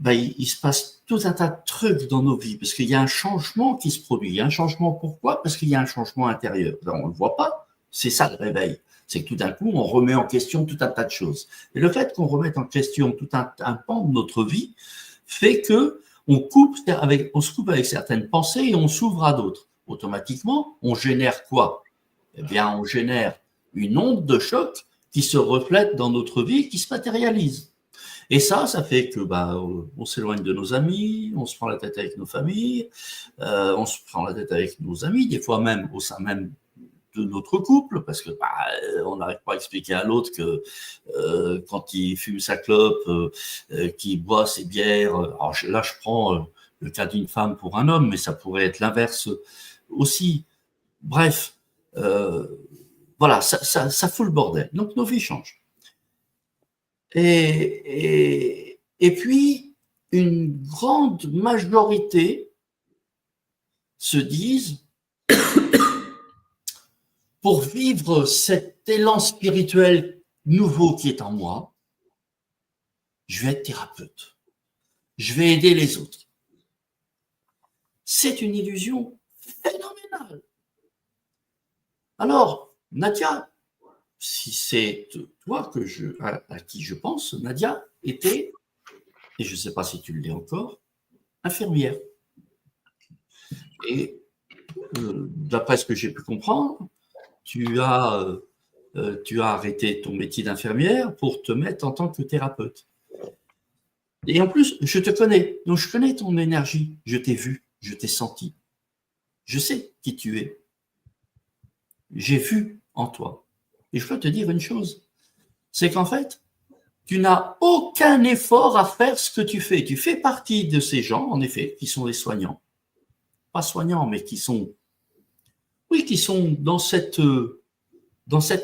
il se passe tout un tas de trucs dans nos vies, parce qu'il y a un changement qui se produit. Il y a un changement, pourquoi? Parce qu'il y a un changement intérieur. On ne le voit pas, c'est ça le réveil. C'est que tout d'un coup, on remet en question tout un tas de choses. Et le fait qu'on remette en question tout un pan de notre vie fait que on se coupe avec certaines pensées et on s'ouvre à d'autres. Automatiquement, on génère quoi? Eh bien, on génère une onde de choc qui se reflète dans notre vie, qui se matérialise. Et ça fait que on s'éloigne de nos amis, on se prend la tête avec nos familles, on se prend la tête avec nos amis, des fois même au sein même de notre couple, parce que on n'arrive pas à expliquer à l'autre que quand il fume sa clope, qu'il boit ses bières. Alors là, je prends le cas d'une femme pour un homme, mais ça pourrait être l'inverse aussi. Bref, voilà, ça fout le bordel. Donc nos vies changent. Et puis, une grande majorité se disent, pour vivre cet élan spirituel nouveau qui est en moi, je vais être thérapeute. Je vais aider les autres. C'est une illusion phénoménale. Alors, Nadia, si c'est toi à qui je pense, Nadia était, et je ne sais pas si tu l'es encore, infirmière. Et d'après ce que j'ai pu comprendre, tu as arrêté ton métier d'infirmière pour te mettre en tant que thérapeute. Et en plus, je te connais, donc je connais ton énergie, je t'ai vu, je t'ai senti. Je sais qui tu es. J'ai vu en toi. Et je peux te dire une chose, c'est qu'en fait, tu n'as aucun effort à faire ce que tu fais. Tu fais partie de ces gens, en effet, qui sont les soignants. Pas soignants, mais qui sont dans cet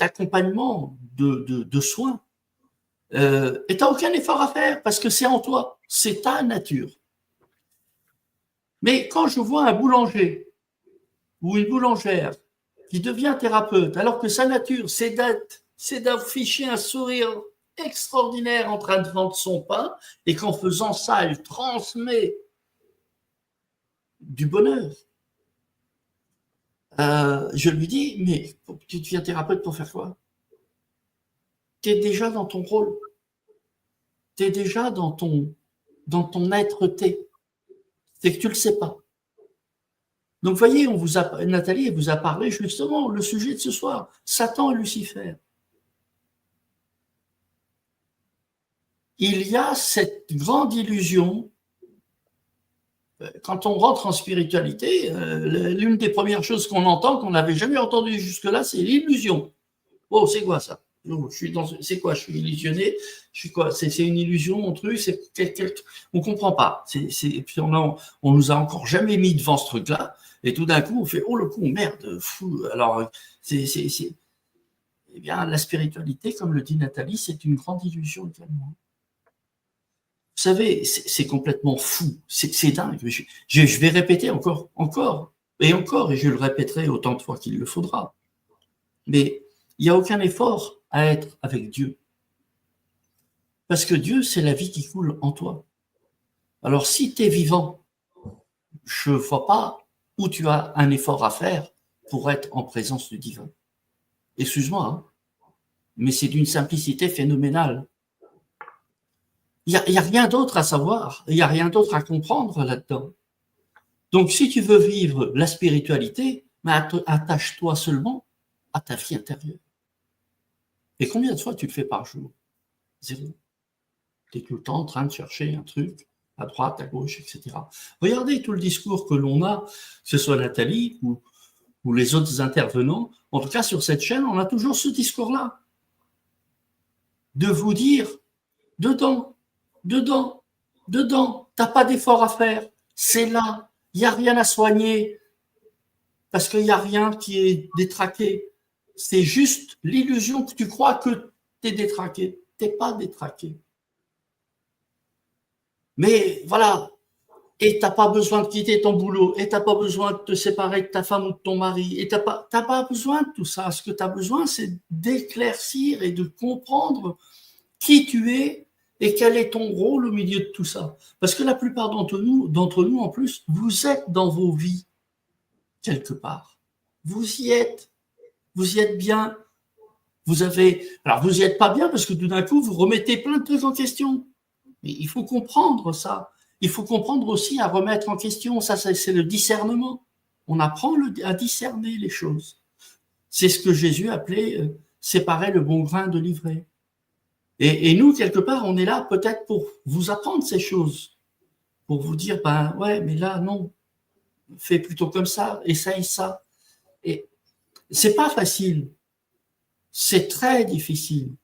accompagnement de soins. Et tu n'as aucun effort à faire parce que c'est en toi, c'est ta nature. Mais quand je vois un boulanger ou une boulangère qui devient thérapeute, alors que sa nature, c'est d'afficher un sourire extraordinaire en train de vendre son pain, et qu'en faisant ça, elle transmet du bonheur. Je lui dis, mais tu deviens thérapeute pour faire quoi? Tu es déjà dans ton rôle. Tu es déjà dans ton être-té. C'est que tu ne le sais pas. Donc, vous voyez, Nathalie vous a parlé justement le sujet de ce soir, Satan et Lucifer. Il y a cette grande illusion. Quand on rentre en spiritualité, l'une des premières choses qu'on entend, qu'on n'avait jamais entendu jusque-là, c'est l'illusion. Oh, c'est quoi ça? C'est quoi? Je suis illusionné? Je suis quoi? C'est une illusion, mon truc? On comprend pas. Et puis on nous a encore jamais mis devant ce truc-là. Et tout d'un coup, on fait, oh le coup, merde, fou. Alors, eh bien, la spiritualité, comme le dit Nathalie, c'est une grande illusion également. Vous savez, c'est complètement fou. C'est dingue. Je vais répéter encore, et je le répéterai autant de fois qu'il le faudra. Mais il n'y a aucun effort à être avec Dieu. Parce que Dieu, c'est la vie qui coule en toi. Alors, si tu es vivant, je ne vois pas où tu as un effort à faire pour être en présence du divin. Excuse-moi, hein, mais c'est d'une simplicité phénoménale. Il n'y a rien d'autre à savoir, il n'y a rien d'autre à comprendre là-dedans. Donc, si tu veux vivre la spiritualité, attache-toi seulement à ta vie intérieure. Et combien de fois tu le fais par jour? 0. Tu es tout le temps en train de chercher un truc à droite, à gauche, etc. Regardez tout le discours que l'on a, que ce soit Nathalie ou les autres intervenants. En tout cas, sur cette chaîne, on a toujours ce discours-là. De vous dire, dedans, t'as pas d'effort à faire. C'est là. Il n'y a rien à soigner. Parce qu'il n'y a rien qui est détraqué. C'est juste l'illusion que tu crois que tu es détraqué. Tu n'es pas détraqué. Mais voilà, et tu n'as pas besoin de quitter ton boulot, et tu n'as pas besoin de te séparer de ta femme ou de ton mari, et tu n'as pas besoin de tout ça. Ce que tu as besoin, c'est d'éclaircir et de comprendre qui tu es et quel est ton rôle au milieu de tout ça. Parce que la plupart d'entre nous, en plus, vous êtes dans vos vies, quelque part. Vous y êtes bien. Alors vous y êtes pas bien parce que tout d'un coup, vous remettez plein de trucs en question. Mais il faut comprendre ça. Il faut comprendre aussi à remettre en question. Ça, c'est le discernement. On apprend à discerner les choses. C'est ce que Jésus appelait séparer le bon grain de l'ivraie. Et nous, quelque part, on est là peut-être pour vous apprendre ces choses. Pour vous dire, ouais, mais là, non. Fais plutôt comme ça, essaye ça. Et C'est pas facile. C'est très difficile.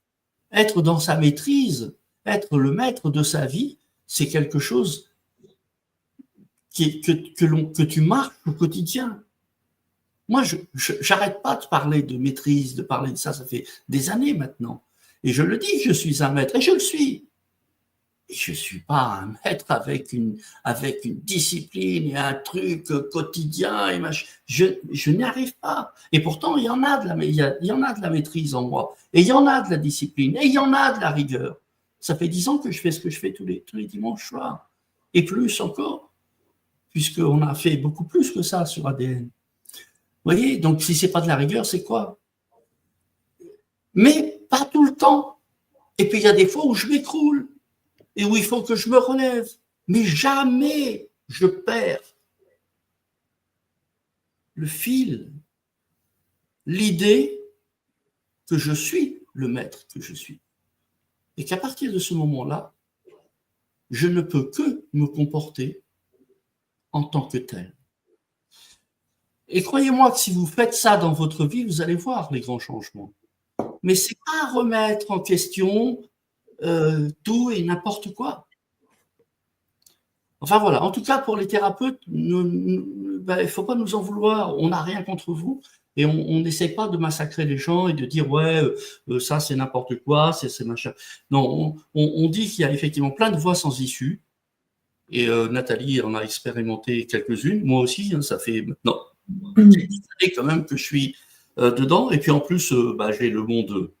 Être dans sa maîtrise, être le maître de sa vie, c'est quelque chose que tu marches au quotidien. Moi, j'arrête pas de parler de maîtrise, de parler de ça, ça fait des années maintenant. Et je le dis, je suis un maître, et je le suis. Et je suis pas un maître avec une discipline et un truc quotidien. Et je n'y arrive pas. Et pourtant, il y en a de la maîtrise en moi. Et il y en a de la discipline. Et il y en a de la rigueur. Ça fait 10 ans que je fais ce que je fais tous les dimanches soirs. Et plus encore, puisqu'on a fait beaucoup plus que ça sur ADN. Vous voyez, donc si c'est pas de la rigueur, c'est quoi? Mais pas tout le temps. Et puis il y a des fois où je m'écroule et où il faut que je me relève. Mais jamais je perds le fil, l'idée que je suis le maître que je suis. Et qu'à partir de ce moment-là, je ne peux que me comporter en tant que tel. Et croyez-moi que si vous faites ça dans votre vie, vous allez voir les grands changements. Mais c'est pas remettre en question tout et n'importe quoi. Enfin voilà, en tout cas pour les thérapeutes, il ne faut pas nous en vouloir, on n'a rien contre vous et on n'essaie pas de massacrer les gens et de dire ouais, ça c'est n'importe quoi, c'est machin. Non, on dit qu'il y a effectivement plein de voies sans issue et Nathalie en a expérimenté quelques-unes, moi aussi, hein, ça fait maintenant des années quand même que je suis dedans et puis en plus j'ai le monde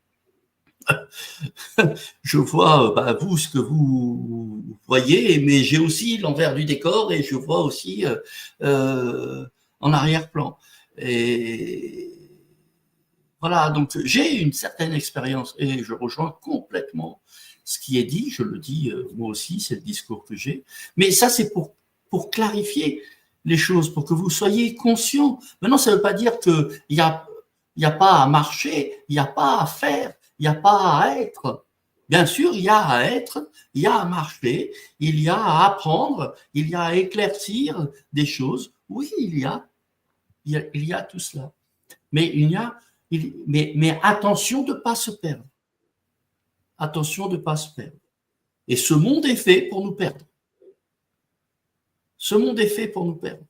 je vois vous ce que vous voyez, mais j'ai aussi l'envers du décor et je vois aussi en arrière-plan. Et voilà, donc j'ai une certaine expérience et je rejoins complètement ce qui est dit, je le dis moi aussi, c'est le discours que j'ai. Mais ça, c'est pour clarifier les choses, pour que vous soyez conscients. Maintenant, ça ne veut pas dire qu'il n'y a pas à marcher, il n'y a pas à faire, il n'y a pas à être. Bien sûr, il y a à être, il y a à marcher, il y a à apprendre, il y a à éclaircir des choses. Oui, il y a tout cela. Mais mais attention de ne pas se perdre. Attention de ne pas se perdre. Et ce monde est fait pour nous perdre. Ce monde est fait pour nous perdre.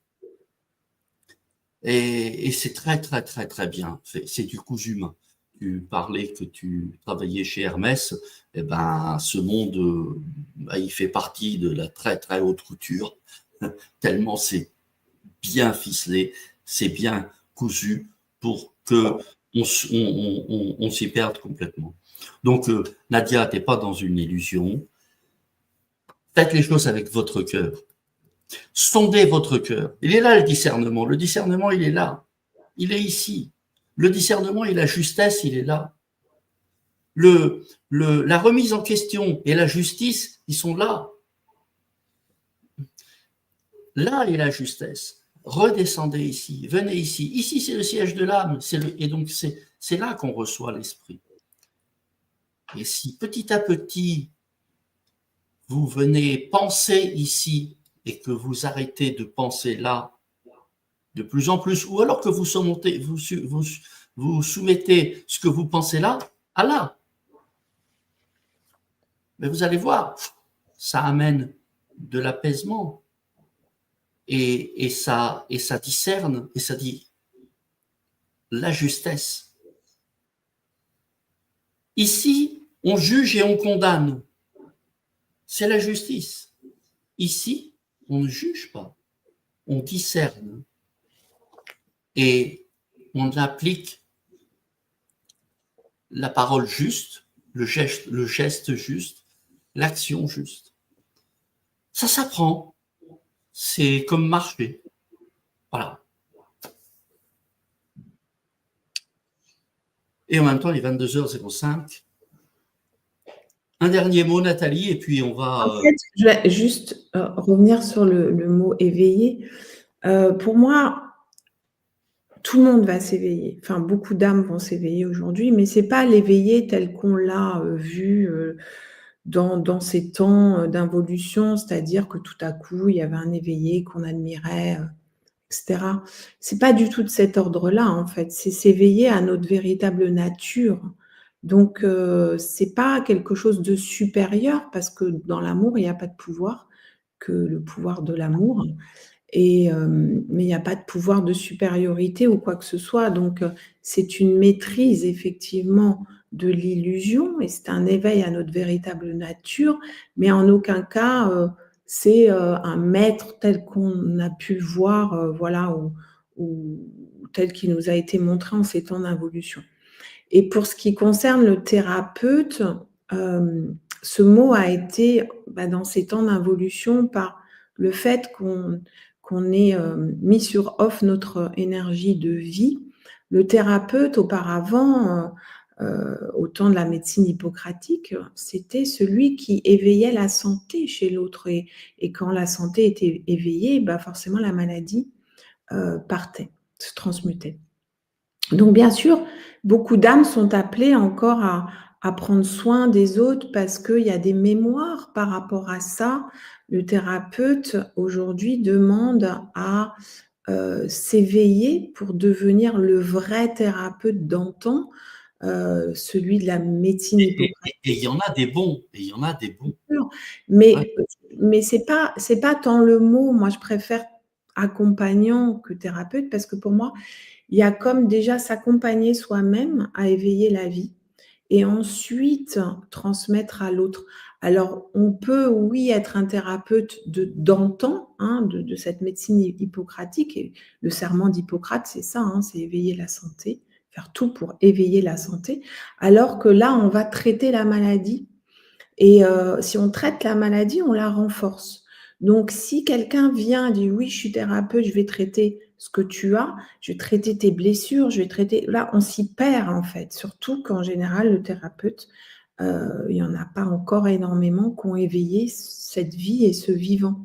Et c'est très, très, très, très bien fait. C'est du cousu humain. Tu parlais que tu travaillais chez Hermès, eh ben, ce monde, il fait partie de la très, très haute couture, tellement c'est bien ficelé, c'est bien cousu pour que on s'y perde complètement. Donc, Nadia, t'es pas dans une illusion. Faites les choses avec votre cœur. Sondez votre cœur. Il est là le discernement. Le discernement, il est là. Il est ici. Le discernement et la justesse, il est là. La remise en question et la justice, ils sont là. Là est la justesse. Redescendez ici, venez ici. Ici, c'est le siège de l'âme. Et donc, c'est là qu'on reçoit l'esprit. Et si petit à petit, vous venez penser ici et que vous arrêtez de penser là, de plus en plus, ou alors que vous soumettez ce que vous pensez là à là. Mais vous allez voir, ça amène de l'apaisement et ça discerne et ça dit la justesse. Ici, on juge et on condamne. C'est la justice. Ici, on ne juge pas, on discerne. Et on applique la parole juste, le geste juste, l'action juste. Ça s'apprend. C'est comme marcher. Voilà. Et en même temps, il est 22h05. Un dernier mot, Nathalie, et puis on va... En fait, je vais juste revenir sur le mot éveillé. Pour moi, tout le monde va s'éveiller. Enfin, beaucoup d'âmes vont s'éveiller aujourd'hui, mais ce n'est pas l'éveillé tel qu'on l'a vu dans ces temps d'involution, c'est-à-dire que tout à coup, il y avait un éveillé qu'on admirait etc. C'est pas du tout de cet ordre-là, en fait. C'est s'éveiller à notre véritable nature. Donc, c'est pas quelque chose de supérieur parce que dans l'amour, il n'y a pas de pouvoir que le pouvoir de l'amour. Et mais il n'y a pas de pouvoir de supériorité ou quoi que ce soit. Donc, c'est une maîtrise effectivement de l'illusion et c'est un éveil à notre véritable nature, mais en aucun cas, c'est, un maître tel qu'on a pu le voir, voilà, ou tel qu'il nous a été montré en ces temps d'involution. Et pour ce qui concerne le thérapeute, ce mot a été, dans ces temps d'involution par le fait qu'on ait, mis sur off notre énergie de vie. Le thérapeute auparavant, au temps de la médecine hippocratique, c'était celui qui éveillait la santé chez l'autre et quand la santé était éveillée, forcément la maladie, partait, se transmutait. Donc bien sûr, beaucoup d'âmes sont appelées encore à prendre soin des autres parce qu'il y a des mémoires par rapport à ça. Le thérapeute aujourd'hui demande à s'éveiller pour devenir le vrai thérapeute d'antan, celui de la médecine hippocratique. Et il y en a des bons, et il y en a des bons. Mais, mais c'est pas tant le mot. Moi, je préfère accompagnant que thérapeute parce que pour moi, il y a comme déjà s'accompagner soi-même à éveiller la vie et ensuite transmettre à l'autre. Alors, on peut, oui, être un thérapeute d'antan, de cette médecine hippocratique. Et le serment d'Hippocrate, c'est ça, c'est éveiller la santé, faire tout pour éveiller la santé. Alors que là, on va traiter la maladie. Et si on traite la maladie, on la renforce. Donc, si quelqu'un vient et dit « oui, je suis thérapeute, je vais traiter ce que tu as, je vais traiter tes blessures, je vais traiter… » Là, on s'y perd en fait, surtout qu'en général, le thérapeute, il n'y en a pas encore énormément qui ont éveillé cette vie et ce vivant.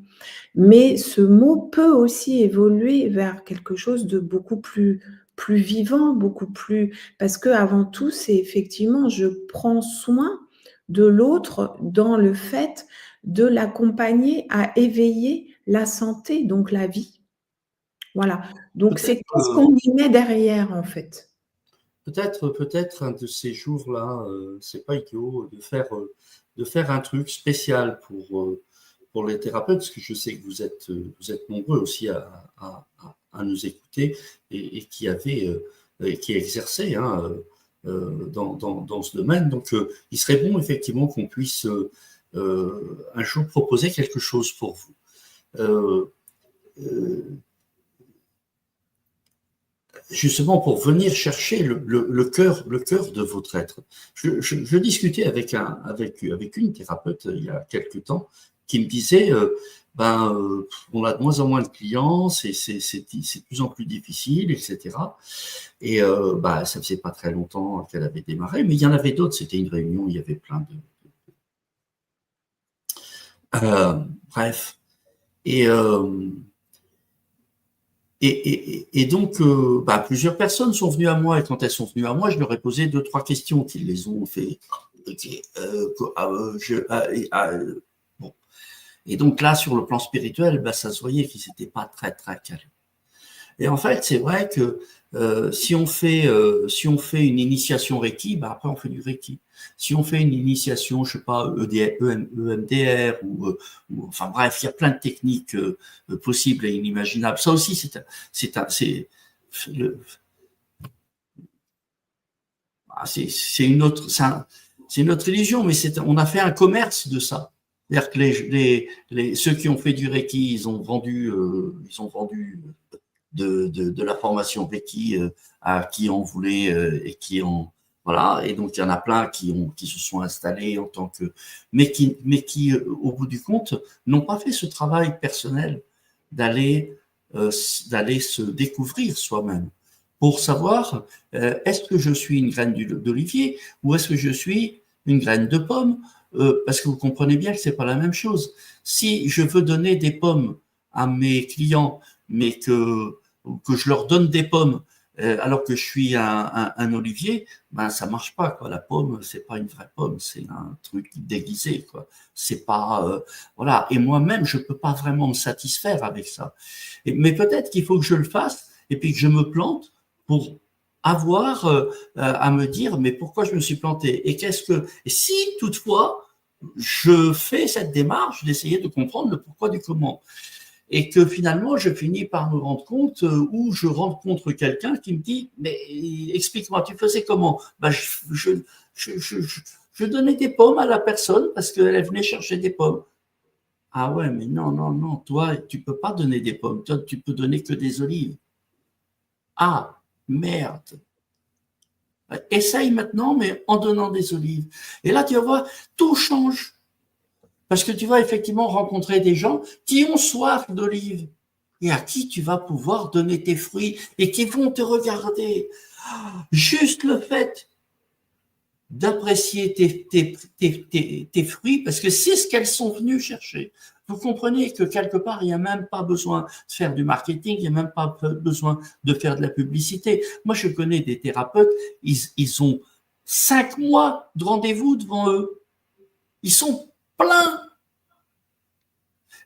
Mais ce mot peut aussi évoluer vers quelque chose de beaucoup plus vivant, beaucoup plus… Parce qu'avant tout, c'est effectivement, je prends soin de l'autre dans le fait de l'accompagner à éveiller la santé, donc la vie. Voilà. Donc, c'est qu'est-ce qu'on y met derrière, en fait. Peut-être un de ces jours-là, c'est pas idiot de faire un truc spécial pour les thérapeutes, parce que je sais que vous êtes nombreux aussi à nous écouter et qui exerçaient dans ce domaine. Donc, il serait bon effectivement qu'on puisse un jour proposer quelque chose pour vous. Justement pour venir chercher le cœur de votre être. Je discutais avec une thérapeute il y a quelque temps qui me disait on a de moins en moins de clients, c'est de plus en plus difficile, etc. Et ça faisait pas très longtemps qu'elle avait démarré, mais il y en avait d'autres. C'était une réunion, il y avait plein de bref. Et donc, plusieurs personnes sont venues à moi, et quand elles sont venues à moi, je leur ai posé 2-3 questions qui les ont fait. Bon. Et donc là, sur le plan spirituel, ça se voyait qu'ils n'étaient pas très, très calés. Et en fait, c'est vrai que si on fait une initiation Reiki, après on fait du Reiki. Si on fait une initiation, je sais pas, EMDR ou enfin bref, il y a plein de techniques possibles et inimaginables. Ça aussi, c'est une autre religion, mais on a fait un commerce de ça. C'est-à-dire que ceux qui ont fait du Reiki, ils ont vendu de la formation Reiki à qui on voulait et qui ont voilà, et donc il y en a plein qui se sont installés en tant que mais qui au bout du compte n'ont pas fait ce travail personnel d'aller se découvrir soi-même pour savoir est-ce que je suis une graine d'olivier ou est-ce que je suis une graine de pomme, parce que vous comprenez bien que c'est pas la même chose. Si je veux donner des pommes à mes clients mais que je leur donne des pommes, alors que je suis un olivier, ben ça marche pas, quoi. La pomme, c'est pas une vraie pomme, c'est un truc déguisé, quoi. C'est pas voilà. Et moi-même, je peux pas vraiment me satisfaire avec ça. Mais peut-être qu'il faut que je le fasse et puis que je me plante pour avoir à me dire mais pourquoi je me suis planté et et si toutefois je fais cette démarche d'essayer de comprendre le pourquoi du comment. Et que finalement, je finis par me rendre compte où je rencontre quelqu'un qui me dit « Mais explique-moi, tu faisais comment ?» Ben, je donnais des pommes à la personne parce qu'elle venait chercher des pommes. Ah ouais, mais non, non, non, toi, tu peux pas donner des pommes. Toi, tu peux donner que des olives. Ah, merde. Essaye maintenant, mais en donnant des olives. Et là, tu vas voir, tout change. Parce que tu vas effectivement rencontrer des gens qui ont soif d'olives et à qui tu vas pouvoir donner tes fruits et qui vont te regarder. Juste le fait d'apprécier tes fruits, parce que c'est ce qu'elles sont venues chercher. Vous comprenez que quelque part, il n'y a même pas besoin de faire du marketing, il n'y a même pas besoin de faire de la publicité. Moi, je connais des thérapeutes, ils ont 5 mois de rendez-vous devant eux. Ils sont pleins.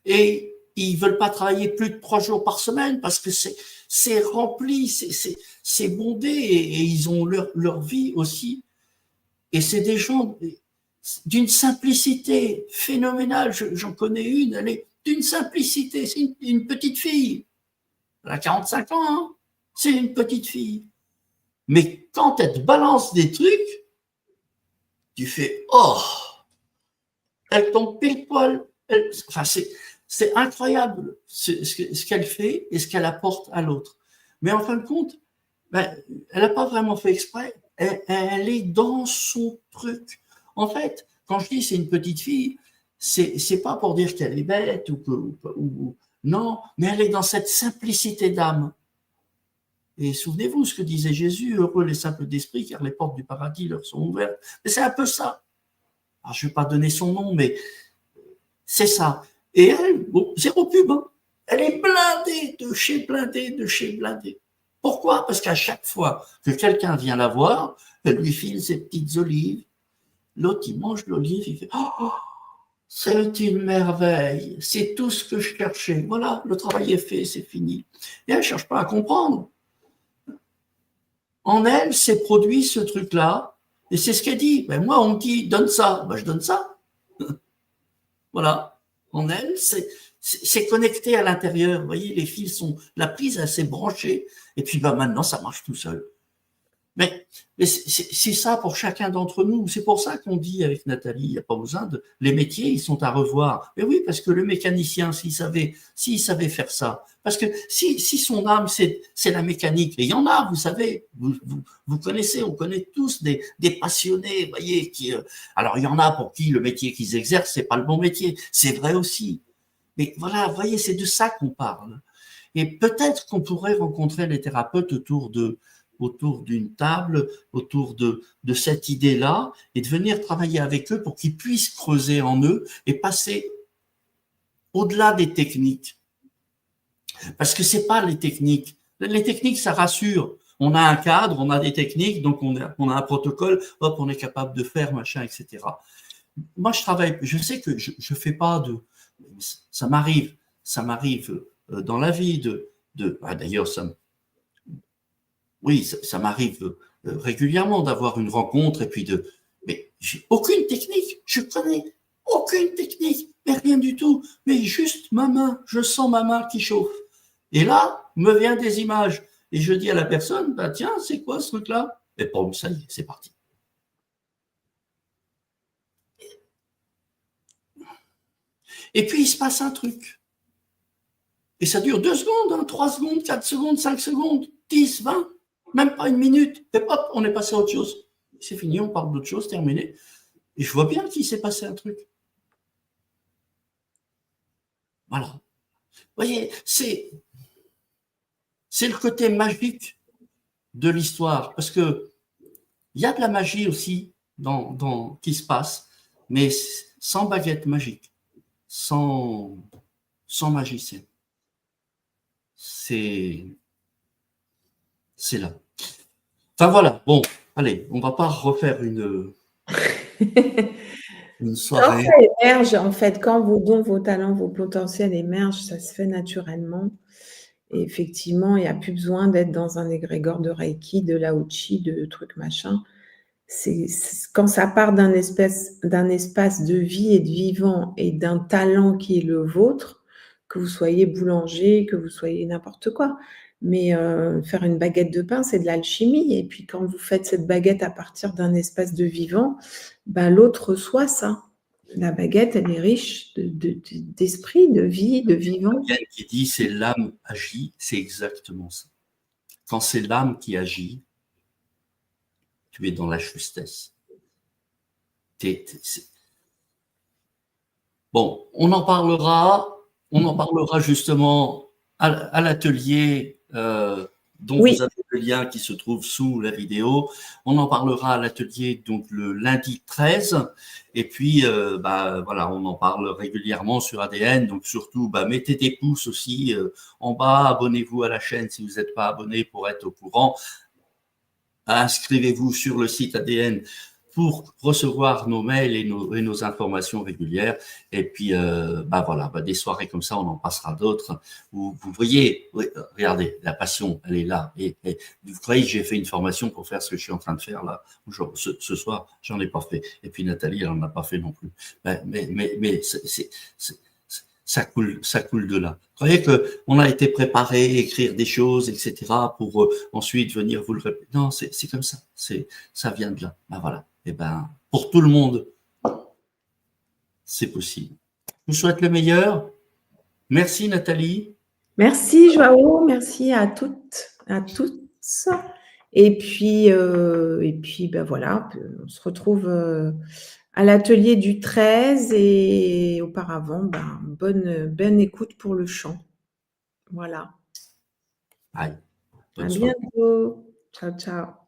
Et ils veulent pas travailler plus de 3 jours par semaine parce que c'est rempli, c'est bondé et ils ont leur vie aussi. Et c'est des gens d'une simplicité phénoménale. J'en connais une, elle est d'une simplicité. C'est une petite fille. Elle a 45 ans, hein. C'est une petite fille. Mais quand elle te balance des trucs, tu fais « Oh !» Elle tombe pile poil. Enfin, c'est incroyable ce qu'elle fait et ce qu'elle apporte à l'autre. Mais en fin de compte, ben, elle n'a pas vraiment fait exprès. Elle est dans son truc. En fait, quand je dis c'est une petite fille, c'est pas pour dire qu'elle est bête non, mais elle est dans cette simplicité d'âme. Et souvenez-vous ce que disait Jésus, heureux les simples d'esprit, car les portes du paradis leur sont ouvertes. Mais c'est un peu ça. Alors, je ne vais pas donner son nom, mais c'est ça. Et elle, bon, zéro pub, hein. Elle est blindée de chez blindée, de chez blindée. Pourquoi? Parce qu'à chaque fois que quelqu'un vient la voir, elle lui file ses petites olives. L'autre, il mange l'olive, il fait « Oh, c'est une merveille, c'est tout ce que je cherchais. Voilà, le travail est fait, c'est fini. » Et elle ne cherche pas à comprendre. En elle, s'est produit ce truc-là, et c'est ce qu'elle dit. Ben moi, on me dit « Donne ça. » Ben, je donne ça. Voilà. En elle, c'est connecté à l'intérieur. Vous voyez, les fils sont, la prise, elle s'est branchée. Et puis, bah, maintenant, ça marche tout seul. Mais c'est ça pour chacun d'entre nous. C'est pour ça qu'on dit avec Nathalie, il n'y a pas besoin de, les métiers, ils sont à revoir. Mais oui, parce que le mécanicien, s'il savait faire ça, parce que si son âme, c'est la mécanique, et il y en a, vous savez, vous connaissez, on connaît tous des passionnés, vous voyez, alors il y en a pour qui le métier qu'ils exercent, c'est pas le bon métier. C'est vrai aussi. Mais voilà, vous voyez, c'est de ça qu'on parle. Et peut-être qu'on pourrait rencontrer les thérapeutes autour d'une table, autour de cette idée-là, et de venir travailler avec eux pour qu'ils puissent creuser en eux et passer au-delà des techniques. Parce que c'est pas les techniques. Les techniques, ça rassure. On a un cadre, on a des techniques, donc on a un protocole, hop, on est capable de faire, machin, etc. Moi, je sais que je fais pas ça m'arrive dans la vie d'ailleurs, ça m'arrive régulièrement d'avoir une rencontre et puis mais j'ai aucune technique, je connais aucune technique, mais rien du tout, mais juste ma main, je sens ma main qui chauffe. Et là, me viennent des images et je dis à la personne, bah tiens, c'est quoi ce truc-là? Et boum, ça y est, c'est parti. Et puis il se passe un truc. Et ça dure 2 secondes, 3 secondes, 4 secondes, 5 secondes, 10, 20. Même pas une minute, et hop, on est passé à autre chose. C'est fini, on parle d'autre chose, terminé. Et je vois bien qu'il s'est passé un truc. Voilà. Vous voyez, c'est le côté magique de l'histoire, parce que il y a de la magie aussi qui se passe, mais sans baguette magique, sans magicien. C'est c'est là. Enfin voilà, bon, allez, on va pas refaire une Quand soirée. ça émerge, en fait, quand vos dons, vos talents, vos potentiels émergent, ça se fait naturellement. Et effectivement, il n'y a plus besoin d'être dans un égrégore de Reiki, de Lao-Chi, de trucs machin. Quand ça part d'un espace de vie et de vivant et d'un talent qui est le vôtre, que vous soyez boulanger, que vous soyez n'importe quoi. Mais faire une baguette de pain, c'est de l'alchimie. Et puis quand vous faites cette baguette à partir d'un espace de vivant, ben, l'autre reçoit ça. La baguette, elle est riche d'esprit, de vie, de vivant. Qui dit c'est l'âme agit, c'est exactement ça. Quand c'est l'âme qui agit, tu es dans la justesse. Bon, on en parlera justement à l'atelier dont Oui. vous avez le lien qui se trouve sous la vidéo. On en parlera à l'atelier donc le lundi 13. Et puis, voilà, on en parle régulièrement sur ADN. Donc surtout, mettez des pouces aussi en bas. Abonnez-vous à la chaîne si vous n'êtes pas abonné pour être au courant. Inscrivez-vous sur le site ADN pour recevoir nos mails et nos informations régulières. Et puis, voilà, des soirées comme ça, on en passera d'autres. Vous voyez, regardez, la passion, elle est là. Et vous croyez que j'ai fait une formation pour faire ce que je suis en train de faire là ce soir, j'en ai pas fait. Et puis Nathalie, elle en a pas fait non plus. Mais ça coule de là. Vous croyez qu'on a été préparé, écrire des choses, etc., pour ensuite venir vous le répéter? Non, c'est comme ça. Ça vient de là. Voilà. Et pour tout le monde, c'est possible. Je vous souhaite le meilleur. Merci Nathalie. Merci Joao, merci à toutes, à tous. Et puis voilà, on se retrouve à l'atelier du 13 et auparavant, bonne écoute pour le chant. Voilà. Bye. À bientôt. Ciao, ciao.